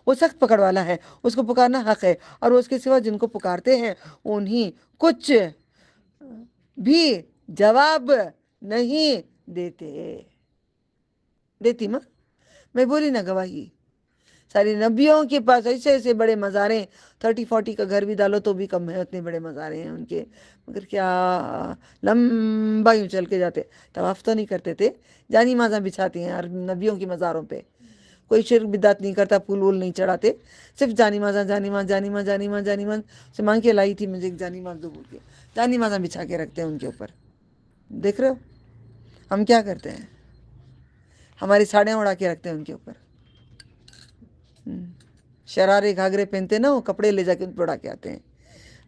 وہ سخت پکڑ والا ہے، اس کو پکارنا حق ہے، اور وہ اس کے سوا جن کو پکارتے ہیں انہیں کچھ بھی جواب نہیں دیتی ماں. میں بولی نا گواہی، ساری نبیوں کے پاس ایسے ایسے بڑے مزاریں، 30-40 کا گھر بھی ڈالو تو بھی کم ہے، اتنے بڑے مزاریں ہیں ان کے، مگر کیا لمبا یوں چل کے جاتے، طواف تو نہیں کرتے تھے، جانی مازاں بچھاتی ہیں ہر نبیوں کی مزاروں پہ، کوئی شرک بدعت نہیں کرتا، پھول وول نہیں چڑھاتے، صرف جانی مازاں سے مانگ کے لائی تھی مجھے ایک جانی ماز دو بول کے، جانی مازاں بچھا کے رکھتے ہیں ان کے اوپر. دیکھ رہے ہو ہم کیا کرتے ہیں، ہماری ساڑیاں اڑا کے رکھتے ہیں ان کے اوپر. شرارے گھاگرے پہنتے ہیں نا، وہ کپڑے لے جا کے ان پہ اڑا کے آتے ہیں.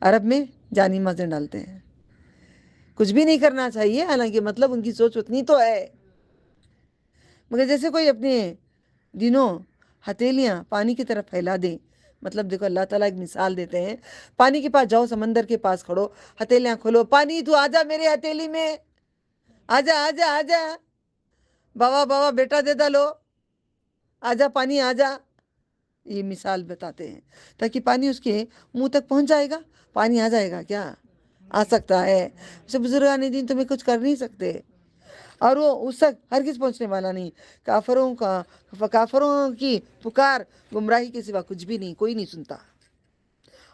عرب میں جانی مازیں ڈالتے ہیں. کچھ بھی نہیں کرنا چاہیے، حالانکہ مطلب ان کی سوچ اتنی تو ہے، مگر جیسے کوئی اپنے دنوں ہتھیلیاں پانی کی طرف پھیلا دیں. مطلب دیکھو اللہ تعالیٰ ایک مثال دیتے ہیں، پانی کے پاس جاؤ، سمندر کے پاس کھڑو، ہتھیلیاں کھولو، پانی تو آجا میرے ہتھیلی میں، آجا آجا آجا، بابا بابا بیٹا دے ڈالو، آجا پانی آجا. یہ مثال بتاتے ہیں تاکہ پانی اس کے منہ تک پہنچ جائے گا. پانی آ جائے گا کیا؟ آ سکتا ہے. اسے بزرگان دین تمہیں کچھ کر نہیں سکتے، اور وہ اس تک ہرگز پہنچنے والا نہیں. کافروں کی پکار گمراہی کے سوا کچھ بھی نہیں، کوئی نہیں سنتا.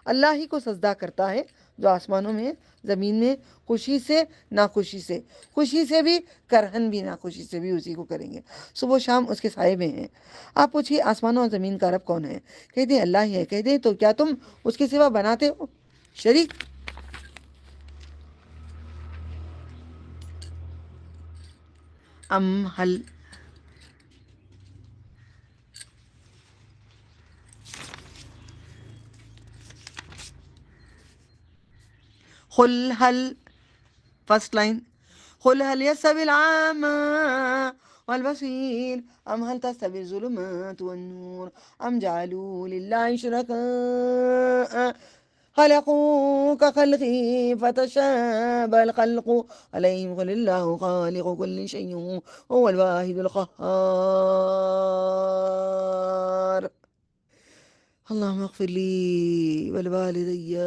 اللہ ہی کو سجدہ کرتا ہے جو آسمانوں میں، زمین میں، خوشی سے ناخوشی سے، خوشی سے بھی کرہن بھی ناخوشی سے بھی اسی کو کریں گے. صبح شام اس کے سائے میں ہیں. آپ پوچھیے آسمانوں اور زمین کا رب کون ہے؟ کہتے ہیں اللہ ہی ہے. کہتے ہیں تو کیا تم اس کے سوا بناتے ہو شریک؟ حل قل هل فرسٹ لائن، قل هل يستوي العامى والبصير أم هل تستوي الظلمات والنور أم جعلوا لله شركاء خلقوا كخلقه فتشابه الخلق عليهم. قل الله خالق كل شيء هو الواحد القهار. اللهم اغفر لي ولوالدي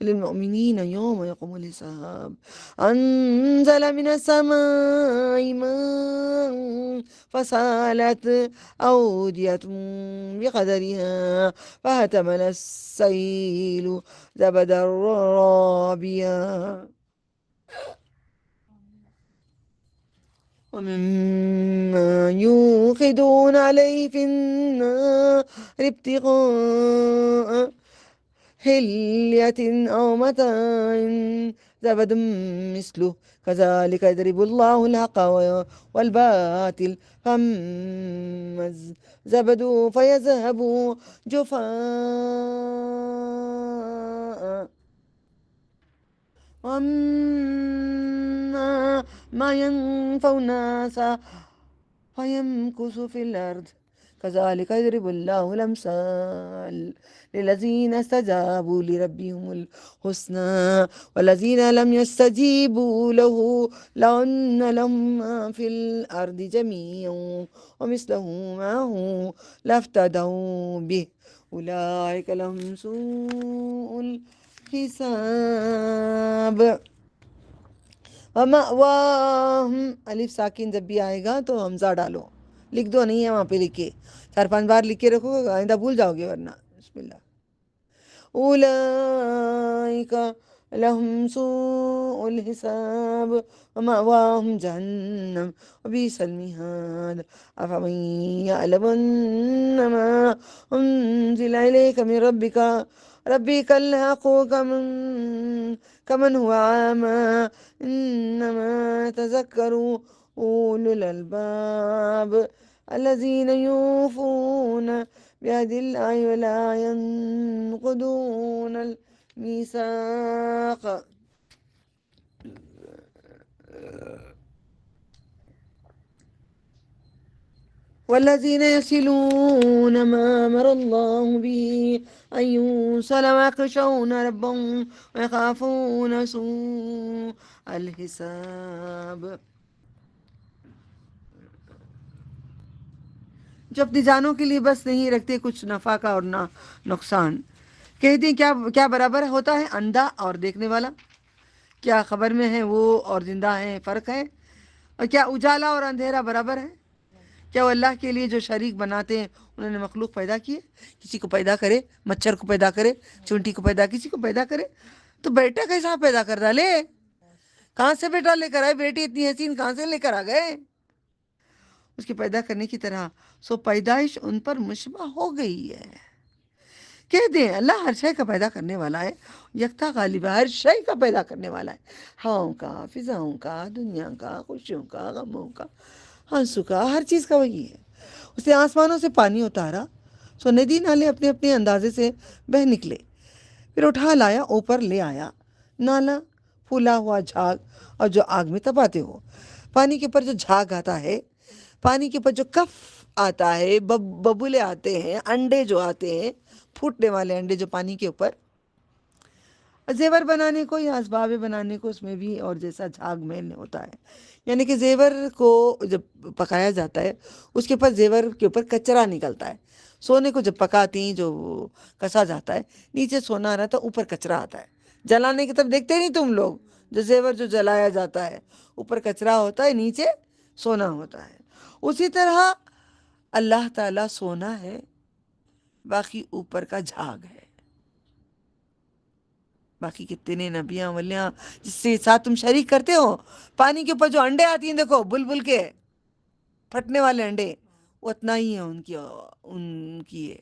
وللمؤمنين يوم يقوم الحساب. أنزل من السماء ماء فسالت أودية بقدرها فاحتمل السيل زبدا رابيا ومما يوقدون عليه في النار ابتغاء حلية أو متاع زبد مثله كذلك يضرب الله الحق والباطل فأما الزبد فيذهب جفاء وأما ما ينفع الناس فيمكث في الأرض كذلك يضرب الله الأمثال للذين استجابوا لربهم الحسنى والذين لم يستجيبوا له لو أن لهم ما في الأرض جميعا ومثله معه لافتدوا به أولئك لهم سوء الحساب ومأواہم. الف ساکن جب بھی آئے گا تو حمزہ ڈالو، لکھ دو، نہیں ہے وہاں پہ لکھے، 4-5 بار لکھ کے رکھو، آئندہ بھول جاؤ گے ورنہ. بسم اللہ. اولئک لهم سوء الحساب ومأواہم جہنم وبئس المہاد. افمن یعلم انما انزل الیک من ربک الحق كمن هو عامى إنما تذكروا أولو الألباب الذين يوفون بعهد الله ولا ينقضون الميثاق. والذين يصلون ما أمر الله به أن يوصل ويخشون ربهم ويخافون سوء الحساب. جو اپنی جانوں کے لیے بس نہیں رکھتے کچھ نفع کا اور نہ نقصان. کہتے ہیں کیا برابر ہوتا ہے اندھا اور دیکھنے والا؟ کیا خبر میں ہے وہ اور زندہ ہے؟ فرق ہے؟ اور کیا اجالا اور اندھیرا برابر ہے؟ کیا وہ اللہ کے لیے جو شریک بناتے ہیں انہوں نے مخلوق پیدا کی ہے؟ کسی کو پیدا کرے، مچھر کو پیدا کرے، چونٹی کو پیدا، کسی کو پیدا کرے تو بیٹا کیسا پیدا کر ڈالے؟ کہاں سے بیٹا لے کر آئے؟ بیٹی اتنی حسین کہاں سے لے کر آ گئے؟ اس کے پیدا کرنے کی طرح سو پیدائش ان پر مشبہ ہو گئی ہے۔ کہہ دیں اللہ ہر شے کا پیدا کرنے والا ہے، یکتا غالب ہے، ہر شے کا پیدا کرنے والا ہے، ہواؤں کا، فضاؤں کا، دنیا کا، خوشیوں کا، غموں کا، ہنسوں کا، ہر چیز کا وہی ہے۔ اس نے آسمانوں سے پانی اتارا سو ندی نالے اپنے اپنے اندازے سے بہہ نکلے، پھر اٹھا لایا اوپر لے آیا نالا پھولا ہوا جھاگ اور جو آگ میں تپاتے ہو۔ پانی کے اوپر جو جھاگ آتا ہے، پانی کے اوپر جو کف آتا ہے، ببولے آتے ہیں، انڈے جو آتے ہیں، پھوٹنے والے انڈے جو پانی کے اوپر، زیور بنانے کو یا اسباب بنانے کو اس میں بھی اور جیسا جھاگ میل ہوتا ہے، یعنی کہ زیور کو جب پکایا جاتا ہے اس کے اوپر زیور کے اوپر کچرا نکلتا ہے۔ سونے کو جب پکاتی ہیں جو کسا جاتا ہے، نیچے سونا رہتا ہے، اوپر کچرا آتا ہے۔ جلانے کی طرف دیکھتے نہیں تم لوگ، جو زیور جو جلایا جاتا ہے اوپر کچرا ہوتا ہے، نیچے سونا ہوتا ہے۔ اسی طرح اللہ تعالیٰ سونا ہے، باقی اوپر کا جھاگ ہے۔ باقی کتنے نبیاں ولیاں جس سے ساتھ تم شریک کرتے ہو، پانی کے اوپر جو انڈے آتی ہیں دیکھو بلبل کے پھٹنے والے انڈے، اتنا ہی ہے ان کی ہے،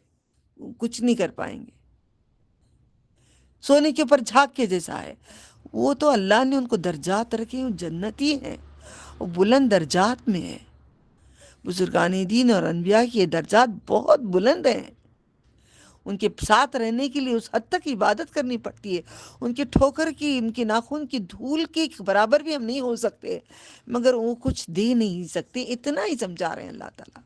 کچھ نہیں کر پائیں گے۔ سونے کے اوپر جھاگ کے جیسا ہے، وہ تو اللہ نے ان کو درجات رکھے، جنتی ہیں، وہ بلند درجات میں ہے۔ بزرگان دین اور انبیاء کی یہ درجات بہت بلند ہیں، ان کے ساتھ رہنے کے لیے اس حد تک عبادت کرنی پڑتی ہے، ان کے ٹھوکر کی، ان کے ناخن کی دھول کے برابر بھی ہم نہیں ہو سکتے، مگر وہ کچھ دے نہیں سکتے، اتنا ہی سمجھا رہے ہیں اللہ تعالیٰ۔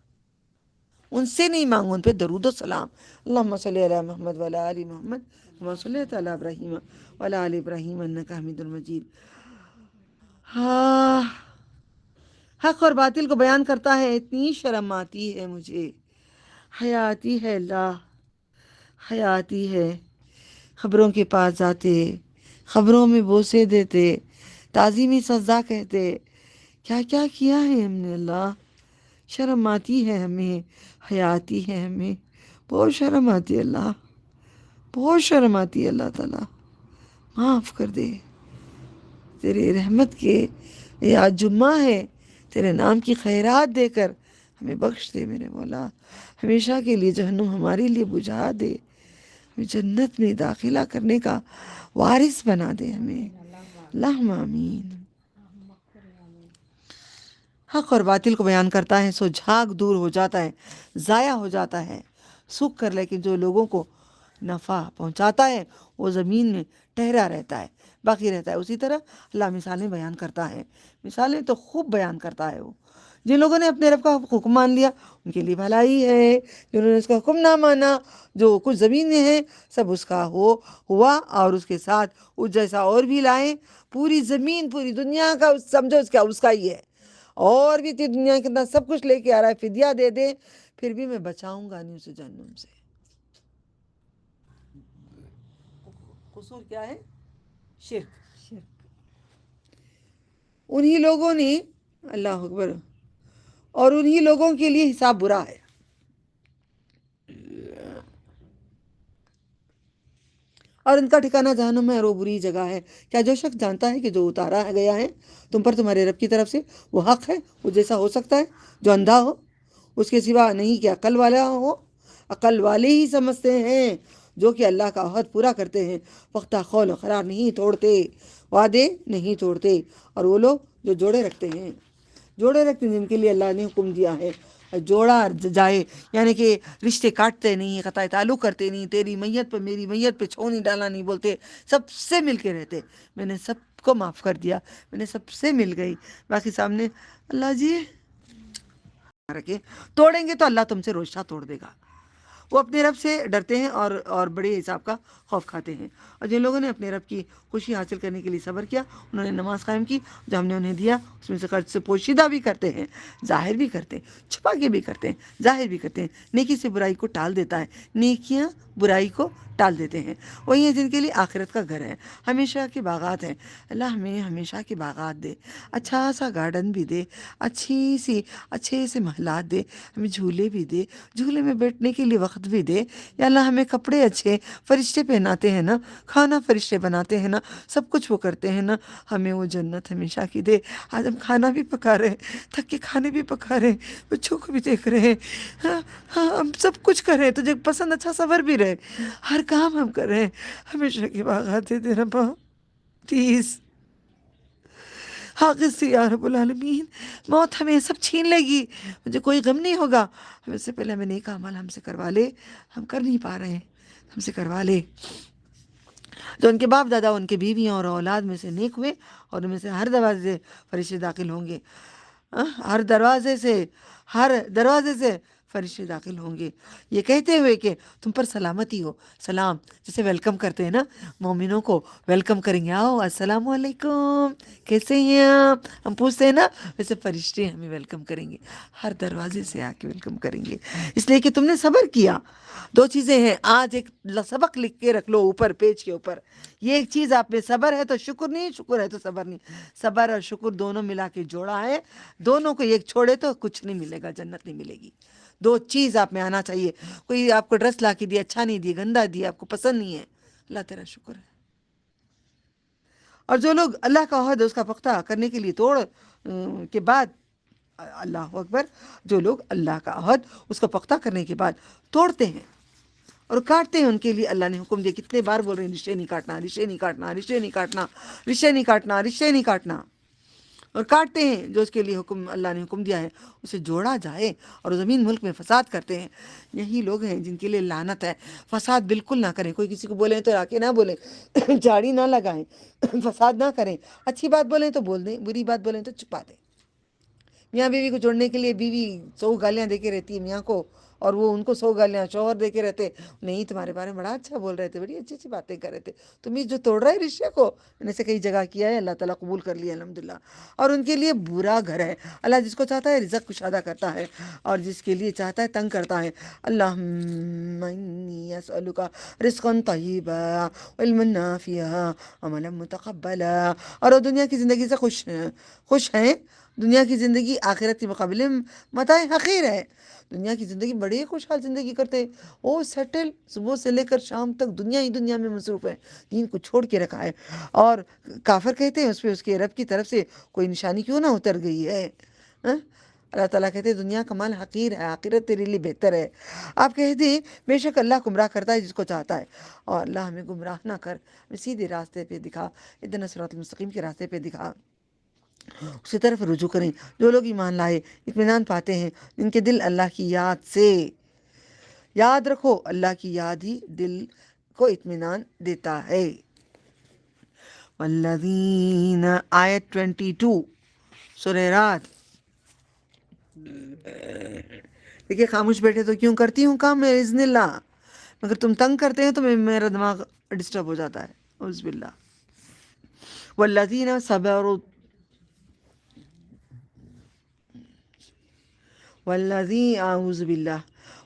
ان سے نہیں مانگو، ان پہ درود و سلام۔ اللہم صلی علی محمد وعلی آل محمد کما صلیت علی ابراہیم وعلی آل ابراہیم انک حمید مجید۔ ہاں، حق اور باطل کو بیان کرتا ہے، اتنی شرم آتی ہے مجھے، حیاتی ہے اللہ، حیاتی ہے۔ خبروں کے پاس جاتے، خبروں میں بوسے دیتے، تعظیمی سجدہ کہتے، کیا کیا کیا ہے ہم نے اللہ، شرم آتی ہے ہمیں، حیاتی ہے ہمیں، بہت شرم آتی ہے اللہ، بہت شرم آتی ہے اللہ تعالیٰ، معاف کر دے، تیرے رحمت کے یہ آج جمعہ ہے، تیرے نام کی خیرات دے کر ہمیں بخش دے میرے مولا، ہمیشہ کے لیے جہنم ہمارے لیے بجھا دے، ہمیں جنت میں داخلہ کرنے کا وارث بنا دے ہمیں، اللہم آمین۔ حق اور باطل کو بیان کرتا ہے سو جھاگ دور ہو جاتا ہے، ضائع ہو جاتا ہے، سوکھ کر، لیکن جو لوگوں کو نفع پہنچاتا ہے وہ زمین میں ٹھہرا رہتا ہے، باقی رہتا ہے۔ اسی طرح اللہ مثالیں بیان کرتا ہے، مثالیں تو خوب بیان کرتا ہے وہ۔ جن لوگوں نے اپنے رب کا حکم مان لیا ان کے لیے بھلائی ہے، جنہوں نے اس کا حکم نہ مانا، جو کچھ زمین میں ہے سب اس کا ہوا اور اس کے ساتھ اس جیسا اور بھی لائیں، پوری زمین پوری دنیا کا سمجھو اس کا ہی ہے، اور بھی تھی دنیا کے اندر سب کچھ لے کے آ رہا ہے، فدیہ دے دے پھر بھی میں بچاؤں گا نہیں اسے جہنم سے۔ قصور کیا ہے؟ شرک۔ انہی لوگوں نے، اللہ اکبر، اور انہی لوگوں کے لیے حساب برا ہے۔ اور ان کا ٹھکانہ جہنم ہے اور وہ بری جگہ ہے۔ کیا جو شخص جانتا ہے کہ جو اتارا گیا ہے تم پر تمہارے رب کی طرف سے وہ حق ہے، وہ جیسا ہو سکتا ہے، جو اندھا ہو اس کے سوا نہیں کہ عقل والا ہو؟ عقل والے ہی سمجھتے ہیں جو کہ اللہ کا عہد پورا کرتے ہیں، پختہ قول و قرار نہیں توڑتے، وعدے نہیں توڑتے، اور وہ لوگ جو جوڑے رکھتے ہیں جن کے لیے اللہ نے حکم دیا ہے، جوڑا جائے یعنی کہ رشتے کاٹتے نہیں، قطع تعلق کرتے نہیں، تیری میت پہ میری میت پہ چھو نہیں ڈالا نہیں بولتے، سب سے مل کے رہتے، میں نے سب کو معاف کر دیا، میں نے سب سے مل گئی، باقی سامنے اللہ جی رکھے، توڑیں گے تو اللہ تم سے روشہ توڑ دے گا، وہ اپنے رب سے ڈرتے ہیں اور بڑے حساب کا خوف کھاتے ہیں. اور جن لوگوں نے اپنے رب کی خوشی حاصل کرنے کے لیے صبر کیا، انہوں نے نماز قائم کی، جو ہم نے انہیں دیا اس میں سے خرچ سے پوشیدہ بھی کرتے ہیں، ظاہر بھی کرتے ہیں، چھپا کے بھی کرتے ہیں، ظاہر بھی کرتے ہیں. نیکی سے برائی کو ٹال دیتا ہے، نیکیاں برائی کو ٹال دیتے ہیں. وہی ہیں جن کے لیے آخرت کا گھر ہے، ہمیشہ کے باغات ہیں. اللہ ہمیں ہمیشہ کے باغات دے، اچھا سا گارڈن بھی دے، اچھے سے محلات دے، ہمیں جھولے بھی دے، جھولے میں بیٹھنے کے لیے وقت بھی دے. یا اللہ ہمیں کپڑے اچھے فرشتے پہناتے ہیں نا، کھانا فرشتے بناتے ہیں نا، سب کچھ وہ کرتے ہیں نا، ہمیں وہ جنت ہمیشہ کی دے. آج ہم کھانا بھی پکا رہے ہیں، تھک کے کھانے بھی پکا رہے ہیں، بچوں کو بھی دیکھ رہے ہیں، ہاں ہم سب کچھ کر رہے ہیں، تجھے پسند اچھا صبر بھی رہے، ہر کام ہم کر رہے ہیں. ہمیشہ کے باغات دے دے ربا پلیز. حافظ سے یا رب العالمین. موت ہمیں سب چھین لے گی، مجھے کوئی غم نہیں ہوگا. ہمیں سے پہلے ہمیں نیک اعمال ہم سے کروا لے، ہم کر نہیں پا رہے ہیں، ہم سے کروا لے. جو ان کے باپ دادا، ان کے بیویاں اور اولاد میں سے نیک ہوئے، اور ان میں سے ہر دروازے سے فرشتے داخل ہوں گے، ہر دروازے سے فرشتے داخل ہوں گے، یہ کہتے ہوئے کہ تم پر سلامتی ہو. سلام جیسے ویلکم کرتے ہیں نا مومنوں کو، ویلکم کریں گے، آؤ السلام علیکم کیسے ہیں آپ، ہم پوچھتے ہیں نا، ویسے فرشتے ہمیں ویلکم کریں گے، ہر دروازے سے آ کے ویلکم کریں گے، اس لیے کہ تم نے صبر کیا. 2 چیزیں ہیں، آج ایک سبق لکھ کے رکھ لو اوپر پیج کے اوپر. یہ ایک چیز آپ میں صبر ہے تو شکر نہیں، شکر ہے تو صبر نہیں. صبر اور شکر دونوں ملا کے جوڑا ہے، دونوں کو ایک چھوڑے تو کچھ نہیں ملے گا، جنت نہیں ملے گی. 2 چیز آپ میں آنا چاہیے. کوئی آپ کو ڈریس لا کے دیا، اچھا نہیں دیا، گندا دیا، آپ کو پسند نہیں ہے، اللہ تیرا شکر ہے. اور جو لوگ اللہ کا عہد اس کا پختہ کرنے کے لیے توڑ کے بعد، اللہ اکبر، جو لوگ اللہ کا عہد اس کو پختہ کرنے کے بعد توڑتے ہیں اور کاٹتے ہیں، ان کے لیے اللہ نے حکم دیا. کتنے بار بول رہے ہیں رشتے نہیں کاٹنا، رشتے نہیں کاٹنا، رشتے نہیں کاٹنا، رشتے نہیں کاٹنا، رشتے نہیں کاٹنا، اور کاٹتے ہیں. جو اس کے لیے اللہ نے حکم دیا ہے اسے جوڑا جائے، اور زمین ملک میں فساد کرتے ہیں. یہی لوگ ہیں جن کے لیے لعنت ہے. فساد بالکل نہ کریں. کوئی کسی کو بولیں تو آ کے نہ بولیں، جھاڑی نہ لگائیں، فساد نہ کریں. اچھی بات بولیں تو بول دیں، بری بات بولیں تو چھپا دیں. میاں بیوی کو جوڑنے کے لیے بیوی 100 گالیاں دے کے رہتی ہے میاں کو، اور وہ ان کو 100 گالیاں شوہر دے کے رہتے. نہیں تمہارے بارے میں بڑا اچھا بول رہے تھے، بڑی اچھی اچھی باتیں کر رہے تھے، تم ہی جو توڑ رہا ہے رشتے کو. میں نے سے کئی جگہ کیا ہے، اللہ تعالیٰ قبول کر لیا الحمدللہ. اور ان کے لیے برا گھر ہے. اللہ جس کو چاہتا ہے رزق کشادہ کرتا ہے، اور جس کے لیے چاہتا ہے تنگ کرتا ہے. اللہم انی اسألک رزقا طیبا وعلما نافعا عملا متقبلا. اور وہ دنیا کی زندگی سے خوش ہیں. دنیا کی زندگی آخرت کے مقابلے میں متاع حقیر ہے. دنیا کی زندگی بڑی خوشحال زندگی کرتے ہیں، وہ سیٹل صبح سے لے کر شام تک دنیا ہی دنیا میں مصروف ہے، دین کو چھوڑ کے رکھا ہے. اور کافر کہتے ہیں اس پہ اس کے رب کی طرف سے کوئی نشانی کیوں نہ اتر گئی ہے. اللہ تعالیٰ کہتے ہیں دنیا کا مال حقیر ہے، آخرت تیرے لیے بہتر ہے. آپ کہہ دیں بے شک اللہ گمراہ کرتا ہے جس کو چاہتا ہے، اور اللہ ہمیں گمراہ نہ کر، ہمیں سیدھے راستے پہ دکھا، اهدنا الصراط المستقیم کے راستے پہ دکھا، اسی طرف رجوع کریں. جو لوگ ایمان لائے اطمینان پاتے ہیں، جن کے دل اللہ کی یاد سے، یاد رکھو اللہ کی یاد ہی دل کو اطمینان دیتا ہے. والذین، آیت 22 سورہ رات. دیکھیے خاموش بیٹھے تو کیوں کرتی ہوں کام میں اذن اللہ، مگر تم تنگ کرتے ہیں تو میرا دماغ ڈسٹرب ہو جاتا ہے. اعوذ باللہ. والذین صبروا، اعوذ باللہ،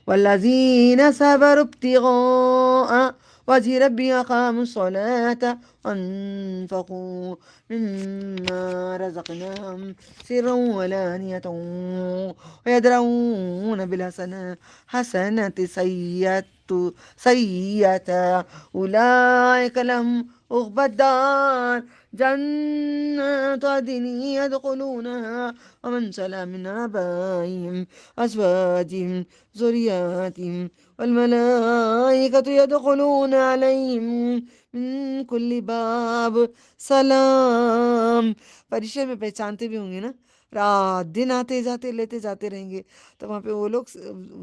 والذین صبروا ابتغاء وجه ربهم أقاموا الصلاة وأنفقوا مما رزقناهم سرا وعلانية ويدرؤون بالحسنة سيئة أولئك لهم عقبى الدار جنات عدن يدخلونها ومن سلم من آبائهم أزواجهم ذرياتهم والملائكة يدخلون عليهم من كل باب سلام. فرشتے میں پہچانتے بھی ہوں گے نا، رات دن آتے جاتے لیتے جاتے رہیں گے، تو وہاں پہ وہ لوگ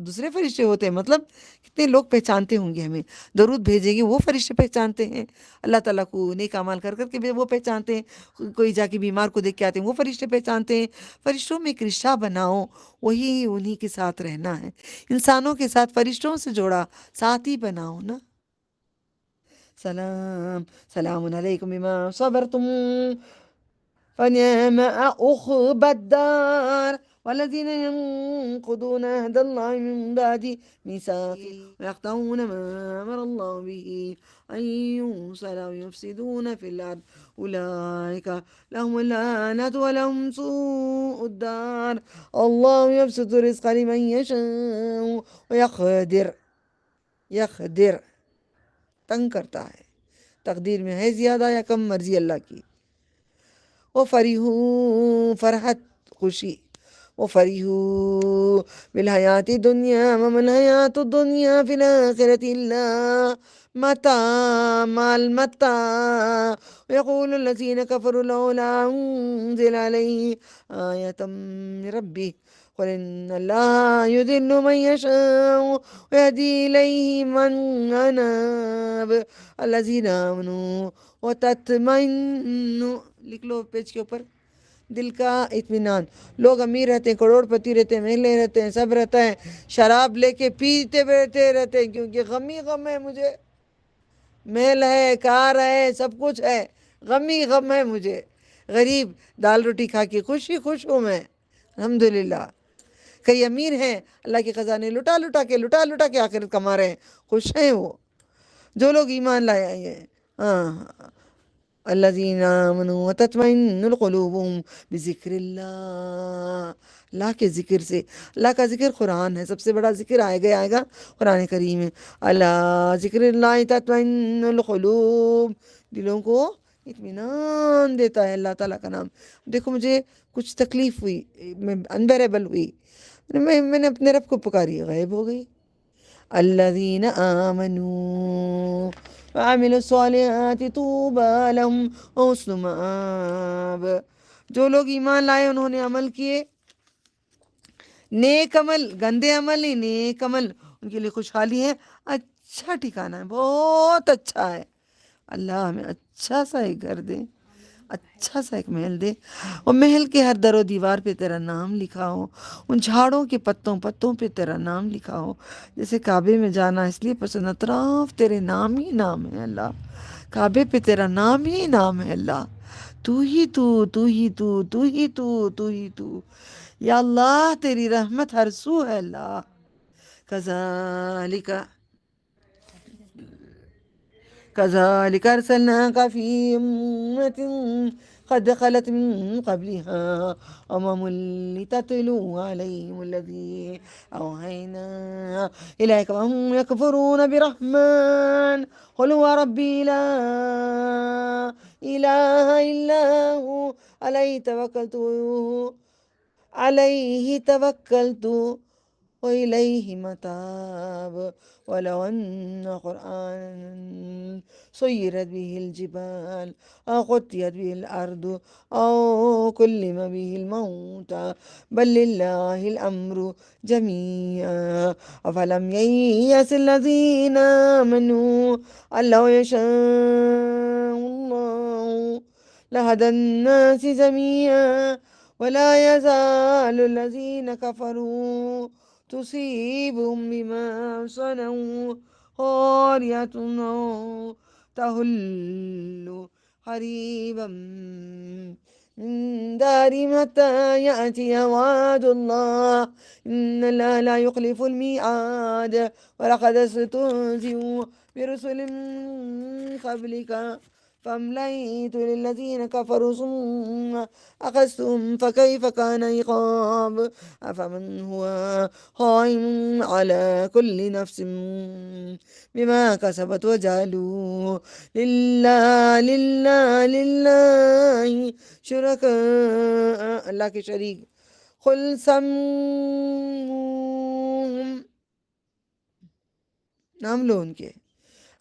دوسرے فرشتے ہوتے ہیں، مطلب کتنے لوگ پہچانتے ہوں گے ہمیں، درود بھیجیں گے وہ فرشتے پہچانتے ہیں، اللہ تعالیٰ کو نیک اعمال کر کر کے بھی وہ پہچانتے ہیں، کوئی جا کے بیمار کو دیکھ کے آتے ہیں وہ فرشتے پہچانتے ہیں۔ فرشتوں میں ایک رشتہ بناؤ، وہی انہی کے ساتھ رہنا ہے، انسانوں کے ساتھ فرشتوں سے جوڑا ساتھی بناؤ نا۔ سلام علیکم بما صبرتم فنعم عقبى الدار والذين ينقضون عهد الله من بعد ميثاقه ويقطعون ما أمر الله به أن يوصل ويفسدون في الأرض أولئك لهم اللعنة ولهم سوء الدار الله يبسط الرزق لمن يشاء ويقدر تنگ کرتا ہے، تقدیر میں ہے زیادہ یا کم مرضی اللہ کی۔ وفرحوا فرحت خوشی، وفرحوا بالحیات الدنیا وما الحیات الدنیا فی الآخرة الا متاع مع المتاع ويقول الذين كفروا لولا أنزل عليه آية من ربه قل إن الله يضل من يشاء ويهدي إليه من أناب الذين آمنوا وتطمئن، لکھ لو پیج کے اوپر، دل کا اطمینان۔ لوگ امیر رہتے ہیں، کروڑ پتی رہتے ہیں، محلے رہتے ہیں، سب رہتا ہے، شراب لے کے پیتے بیٹھتے رہتے ہیں، کیونکہ غم ہی غم ہے مجھے، محل ہے، کار ہے، سب کچھ ہے، غم ہی غم ہے مجھے، غریب دال روٹی کھا کے خوش ہی خوش ہوں میں، الحمدللہ۔ کئی امیر ہیں، اللہ کے خزانے لٹا لٹا کے آخرت کما رہے ہیں، خوش ہیں وہ، جو لوگ ایمان لائے ہیں۔ ہاں، الذین آمنوا وتطمئن قلوبهم بذکر اللہ، اللہ کے ذکر سے۔ اللہ کا ذکر قرآن ہے، سب سے بڑا ذکر آئے گا قرآن کریم ہے۔ اللہ ذکر اللہ تطمئن القلوب، دلوں کو اطمینان دیتا ہے اللہ تعالیٰ کا نام۔ دیکھو مجھے کچھ تکلیف ہوئی، میں انبیریبل ہوئی، میں نے اپنے رب کو پکاری، غائب ہو گئی۔ الذین آمنوا وعملوا الصالحات طوبى لهم وحسن مآب، جو لوگ ایمان لائے انہوں نے عمل کیے نیک عمل، گندے عمل نہیں، نیک عمل، ان کے لیے خوشحالی ہے، اچھا ٹھکانہ ہے، بہت اچھا ہے۔ اللہ ہمیں اچھا سا ایک گھر دے، اچھا سا ایک محل دے، اور محل کے ہر در و دیوار پہ تیرا نام لکھا ہو، ان جھاڑوں کے پتوں پہ تیرا نام لکھا ہو۔ جیسے کعبے میں جانا اس لیے پسند، اطراف تیرے نام ہی نام ہے اللہ، کعبے پہ تیرا نام ہی نام ہے اللہ، تو ہی تو، تو ہی تو، تو ہی تو، تو ہی تو، یا اللہ تیری رحمت ہر سو ہے اللہ۔ كذلك أرسلناك في أمة قد خلت من قبلها أمم لتتلو عليهم الذي أوحينا إليك وهم يكفرون برحمن قل هو ربي لا إله إلا هو عليه توكلت وإليه متاب ولو أن قرآنا سيرت به الجبال أو قطعت به الأرض أو كلم به الموتى بل لله الأمر جميعا أفلم ييأس الذين آمنوا أن لو يشاء الله لهدى الناس جميعا ولا يزال الذين كفروا تصيبهم بما صنعوا قارعة أو تهل قريبا من دارهم حتى يأتي وعد الله إن الله لا يخلف الميعاد ولقد استهزئ برسل من قبلك فأمليت للذين كفروا ثم أخذتهم فكيف كان عقاب أفمن هو قائم على كل نفس بما كسبت وجعلوا لله شركاء، اللہ کے شریک، قل سموهم، نام لو ان کے،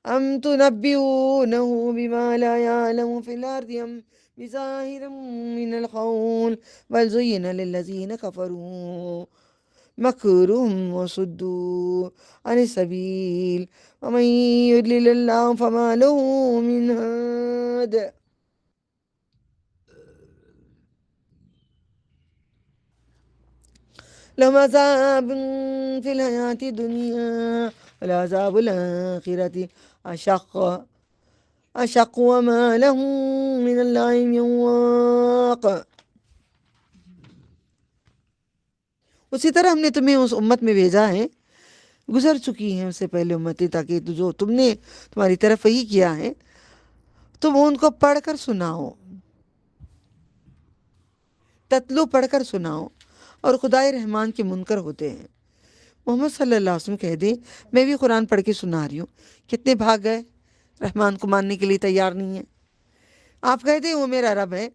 ام تنبئونه بما لا يعلم في الأرض ام بظاهر من القول بل زين للذين كفروا مكرهم وصدوا عن السبيل ومن يضلل الله فما له من هاد. لهم عذاب في الحياة الدنيا والعذاب الآخرة أشق وما لهم من الله من واق. اسی طرح ہم نے تمہیں اس امت میں بھیجا ہے، گزر چکی ہیں اس سے پہلے امتیں، تاکہ جو تم نے تمہاری طرف وہی کیا ہے تم ان کو پڑھ کر سناؤ، تتلو پڑھ کر سناؤ، اور خدائے رحمان کے منکر ہوتے ہیں۔ محمد صلی اللہ علیہ وسلم کہہ دیں میں بھی قرآن پڑھ کے سنا رہی ہوں، کتنے بھاگ گئے رحمان کو ماننے کے لیے تیار نہیں ہیں۔ آپ کہہ دیں وہ میرا رب ہے،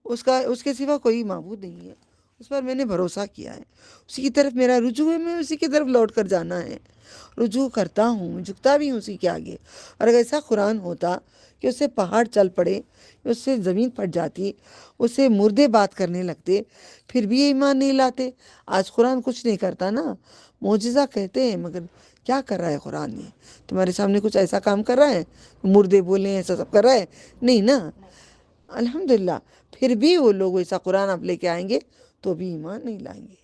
اس کے سوا کوئی معبود نہیں ہے، اس پر میں نے بھروسہ کیا ہے، اسی کی طرف میرا رجوع ہے، میں اسی کی طرف لوٹ کر جانا ہے، رجوع کرتا ہوں، جھکتا بھی ہوں اسی کے آگے۔ اور اگر ایسا قرآن ہوتا کہ اس سے پہاڑ چل پڑے، اس سے زمین پھٹ جاتی، اس سے مردے بات کرنے لگتے، پھر بھی یہ ایمان نہیں لاتے۔ آج قرآن کچھ نہیں کرتا نا، معجزہ کہتے ہیں، مگر کیا کر رہا ہے قرآن؟ یہ تمہارے سامنے کچھ ایسا کام کر رہا ہے مردے بولیں ایسا سب کر رہا ہے؟ نہیں نا، الحمدللہ۔ پھر بھی وہ لوگ ایسا قرآن آپ لے کے آئیں گے تو بھی ایمان نہیں لائیں گے،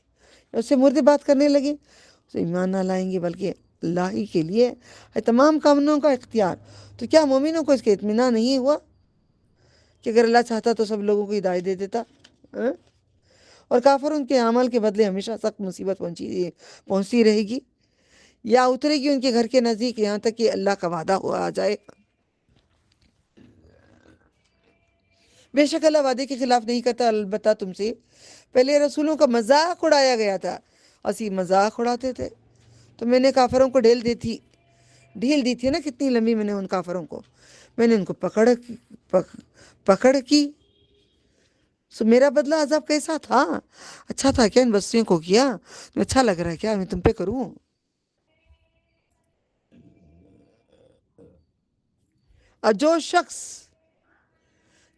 اس سے مردے بات کرنے لگے اسے ایمان نہ لائیں گے، بلکہ اللہ ہی کے لیے ہے تمام کاموں کا اختیار۔ تو کیا مومنوں کو اس کے اطمینان نہیں ہوا کہ اگر اللہ چاہتا تو سب لوگوں کو ہدایت دے دیتا؟ اور کافر ان کے اعمال کے بدلے ہمیشہ سخت مصیبت پہنچتی رہے گی، یا اترے گی ان کے گھر کے نزدیک، یہاں تک کہ اللہ کا وعدہ ہوا آ جائے۔ بے شک اللہ وعدے کے خلاف نہیں کرتا، البتہ تم سے پہلے رسولوں کا مذاق اڑایا گیا تھا، اسی مذاق اڑاتے تھے تو میں نے کافروں کو ڈھیل دی تھی نا، کتنی لمبی میں نے ان کافروں کو، میں نے ان کو پکڑ کی۔ سو میرا بدلہ عذاب کیسا تھا؟ اچھا تھا کیا؟ ان بستیوں کو کیا؟ اچھا لگ رہا ہے کیا میں تم پہ کروں؟ اور جو شخص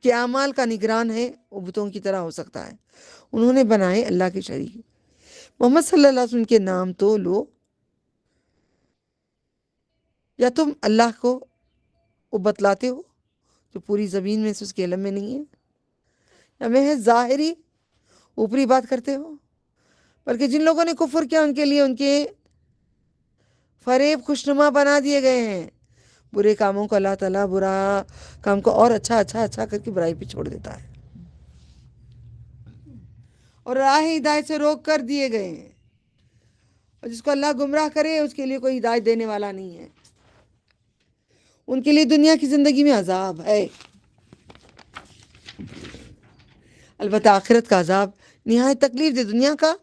کے اعمال کا نگران ہے وہ بتوں کی طرح ہو سکتا ہے، انہوں نے بنائے اللہ کے شریک۔ محمد صلی اللہ علیہ وسلم کے نام تو لو، یا تم اللہ کو وہ بتلاتے ہو جو پوری زمین میں سے اس کے علم میں نہیں ہے، یا محض ظاہری اوپری بات کرتے ہو؟ بلکہ جن لوگوں نے کفر کیا ان کے لیے ان کے فریب خوشنما بنا دیے گئے ہیں۔ برے کاموں کو اللہ تعالیٰ برا کام کو اور اچھا کر کے برائی پہ چھوڑ دیتا ہے، اور راہ ہدایت سے روک کر دیے گئے ہیں، اور جس کو اللہ گمراہ کرے اس کے لیے کوئی ہدایت دینے والا نہیں ہے، ان کے لیے دنیا کی زندگی میں عذاب ہے، البتہ آخرت کا عذاب نہایت تکلیف دے۔ دنیا کا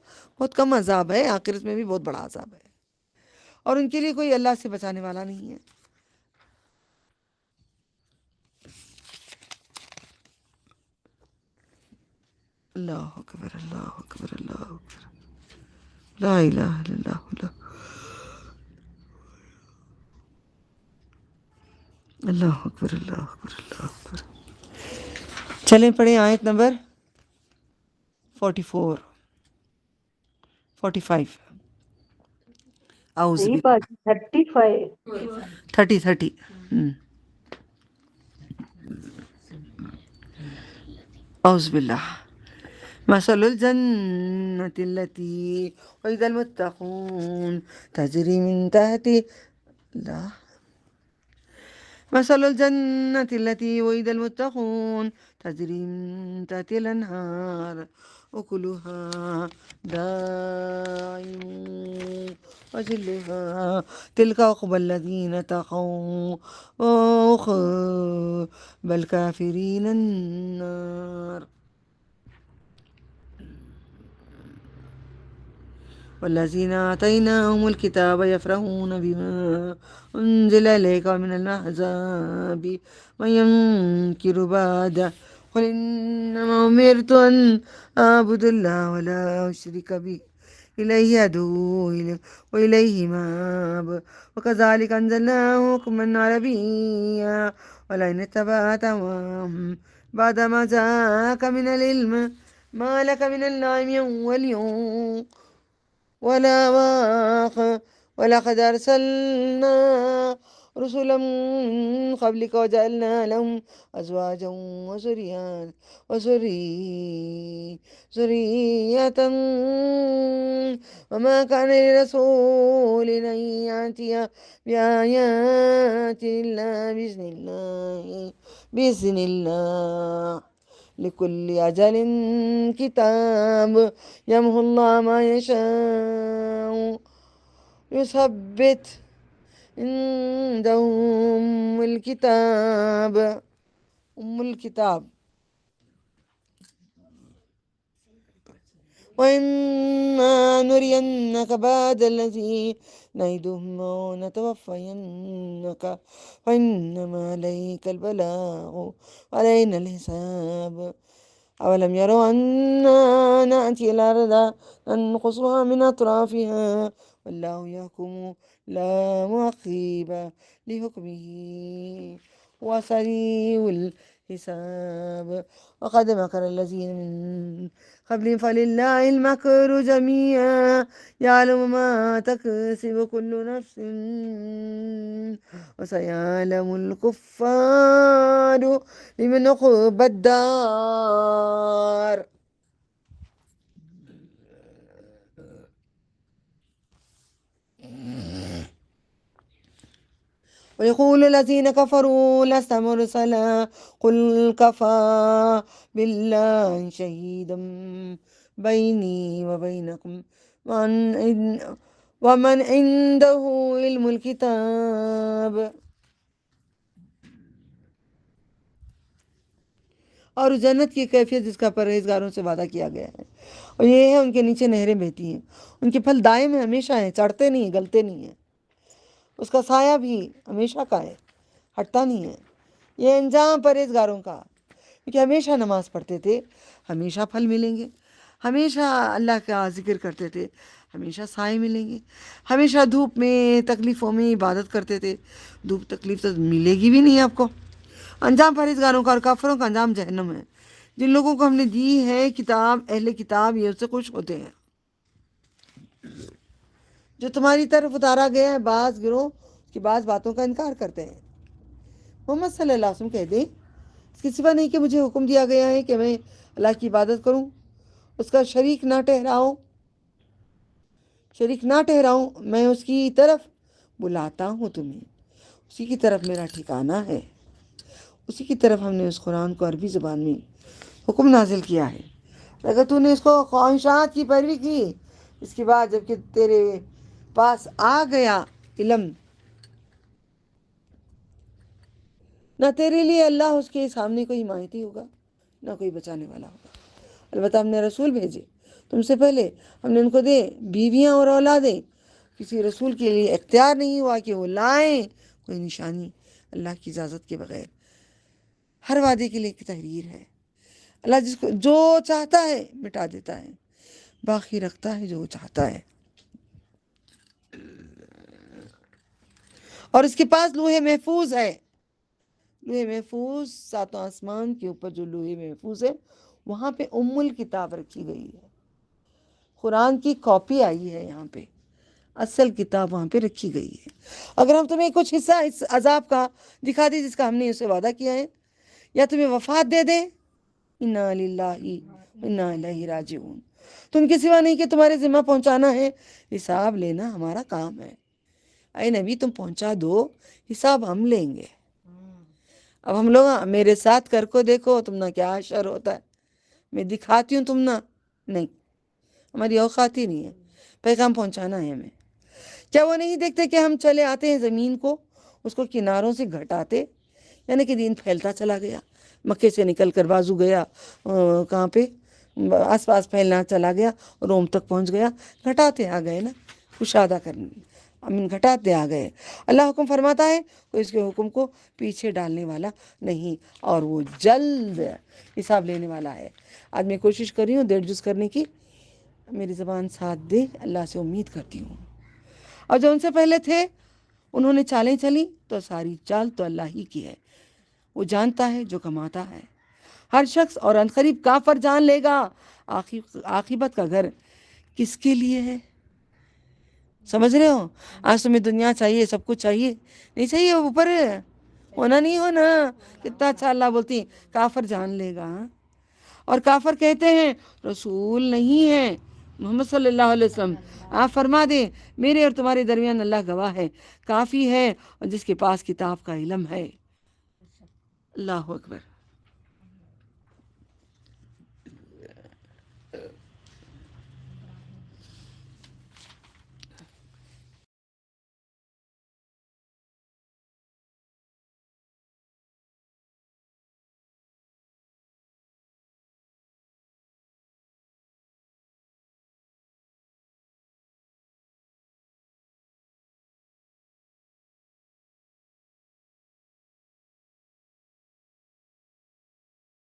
بہت کم عذاب ہے، آخرت میں بھی بہت بڑا عذاب ہے، اور ان کے لیے کوئی اللہ سے بچانے والا نہیں ہے۔ اللہ اکبر، اللہ اکبر، اللہ اکبر، لا الہ الا اللہ، اللہ اکبر، اللہ اکبر، اللہ اکبر۔ چلیں پڑھیں آیت نمبر 45۔ اعوذ نہیں باللہ، 35 30۔ اعوذ باللہ۔ مثل الجنة التي وعد المتقون تجري من تحت الله مثل الجنة التي وعد المتقون تجري من تحت الأنهار أكلها دائم وظلها تلك عقبى الذين اتقوا وعقبى الكافرين النار والذين آتيناهم الكتاب يفرحون بما أنزل إليك من الأحزاب وينكر بعده قل إنما أمرت أن أعبد الله ولا أشرك به إليه يدعو وإليه ماب وكذلك أنزلناه حكما عربيا ولئن اتبعت أهواءهم بعد ما جاءك من العلم ما لك من الله من ولي ولا واق ولقد أرسلنا رسلا من قبلك وجعلنا لهم أزواجا ذرية وما كان لرسول أن يأتي بآيات إلا بإذن الله لكل أجل كتاب يمحو الله ما يشاء يثبت عنده أم الكتاب وإما نرينك بعد الذي نعدهم أو نتوفينك فإنما عليك البلاغ وعلينا الحساب أولم يروا أنا نأتي الأرض ننقصها من أطرافها والله يحكم لا معقب لحكمه وسريع الحساب وقد مكر الذين من قبلهم فلله المكر جميعا يعلم ما تكسب كل نفس وسيعلم الكفار لمن عقبى الدار. ويقول الذين كفروا لست مرسلا قل كفى بالله شهيدا بيني وبينكم ومن عنده علم الكتاب. اور جنت کی کیفیت جس کا پرہیزگاروں سے وعدہ کیا گیا ہے اور یہ ہے ان کے نیچے نہریں بہتی ہیں، ان کے پھل دائم ہیں، ہمیشہ ہیں، چڑھتے نہیں ہیں، گلتے نہیں ہیں، اس کا سایہ بھی ہمیشہ کا ہے، ہٹتا نہیں ہے۔ یہ انجام پرہیزگاروں کا، کیونکہ ہمیشہ نماز پڑھتے تھے، ہمیشہ پھل ملیں گے، ہمیشہ اللہ کا ذکر کرتے تھے، ہمیشہ سائے ملیں گے، ہمیشہ دھوپ میں تکلیفوں میں عبادت کرتے تھے، دھوپ تکلیف تو ملے گی بھی نہیں آپ کو۔ انجام پرہیزگاروں کا اور کافروں کا انجام جہنم ہے۔ جن لوگوں کو ہم نے دی ہے کتاب، اہل کتاب، یہ اس سے خوش ہوتے ہیں۔ جو تمہاری طرف اتارا گیا ہے بعض گروہ کی بعض باتوں کا انکار کرتے ہیں۔ محمد صلی اللہ علیہ وسلم کہہ دیں اس کے سوا نہیں کہ مجھے حکم دیا گیا ہے کہ میں اللہ کی عبادت کروں، اس کا شریک نہ ٹھہراؤں، میں اس کی طرف بلاتا ہوں تمہیں، اسی کی طرف میرا ٹھکانہ ہے، اسی کی طرف ہم نے اس قرآن کو عربی زبان میں حکم نازل کیا ہے۔ اگر تو نے اس کو خواہشات کی پیروی کی، اس کے بعد جب کہ تیرے پاس آ گیا علم، نہ تیرے لیے اللہ اس کے سامنے کوئی حمایتی ہوگا، نہ کوئی بچانے والا ہوگا۔ البتہ ہم نے رسول بھیجے تم سے پہلے، ہم نے ان کو دے بیویاں اور اولادیں، کسی رسول کے لیے اختیار نہیں ہوا کہ وہ لائیں کوئی نشانی اللہ کی اجازت کے بغیر۔ ہر وعدے کے لیے ایک تحریر ہے۔ اللہ جس کو جو چاہتا ہے مٹا دیتا ہے، باقی رکھتا ہے جو وہ چاہتا ہے۔ اور اس کے پاس لوح محفوظ ہے، لوح محفوظ، ساتوں آسمان کے اوپر جو لوح محفوظ ہے وہاں پہ ام الکتاب رکھی گئی ہے۔ قرآن کی کاپی آئی ہے یہاں پہ، اصل کتاب وہاں پہ رکھی گئی ہے۔ اگر ہم تمہیں کچھ حصہ اس عذاب کا دکھا دیں جس کا ہم نے اسے وعدہ کیا ہے، یا تمہیں وفات دے دیں، انا للہ انا الیہ راجعون، تو ان کے سوا نہیں کہ تمہارے ذمہ پہنچانا ہے، حساب لینا ہمارا کام ہے۔ اے نبی تم پہنچا دو، حساب ہم لیں گے۔ اب ہم لوگ میرے ساتھ کر کو دیکھو تم نہ کیا شر ہوتا ہے، میں دکھاتی ہوں تم نہ، نہیں، ہماری اوقات ہی نہیں ہے، پیغام پہنچانا ہے ہمیں۔ کیا وہ نہیں دیکھتے کہ ہم چلے آتے ہیں زمین کو، اس کو کناروں سے گھٹاتے، یعنی کہ دین پھیلتا چلا گیا، مکے سے نکل کر بازو گیا، کہاں پہ آس پاس پھیلنا چلا گیا، روم تک پہنچ گیا، گھٹاتے آ گئے نا، کشادہ کرنے، امین گھٹاتے آ گئے۔ اللہ حکم فرماتا ہے کوئی اس کے حکم کو پیچھے ڈالنے والا نہیں، اور وہ جلد حساب لینے والا ہے۔ آج میں کوشش کر رہی ہوں 1.5 جز کرنے کی، میری زبان ساتھ دے، اللہ سے امید کرتی ہوں. اور جو ان سے پہلے تھے انہوں نے چالیں چلی تو ساری چال تو اللہ ہی کی ہے. وہ جانتا ہے جو کماتا ہے. ہر شخص اور عنقریب کافر جان لے گا عاقبت کا گھر کس کے لیے ہے. سمجھ رہے ہو؟ آج تمہیں دنیا چاہیے، سب کچھ چاہیے، نہیں چاہیے، اوپر ہونا نہیں ہونا. کتنا اچھا اللہ بولتی کافر جان لے گا. اور کافر کہتے ہیں رسول نہیں ہے محمد صلی اللہ علیہ وسلم. آپ فرما دیں میرے اور تمہارے درمیان اللہ گواہ ہے، کافی ہے، اور جس کے پاس کتاب کا علم ہے. اللہ اکبر.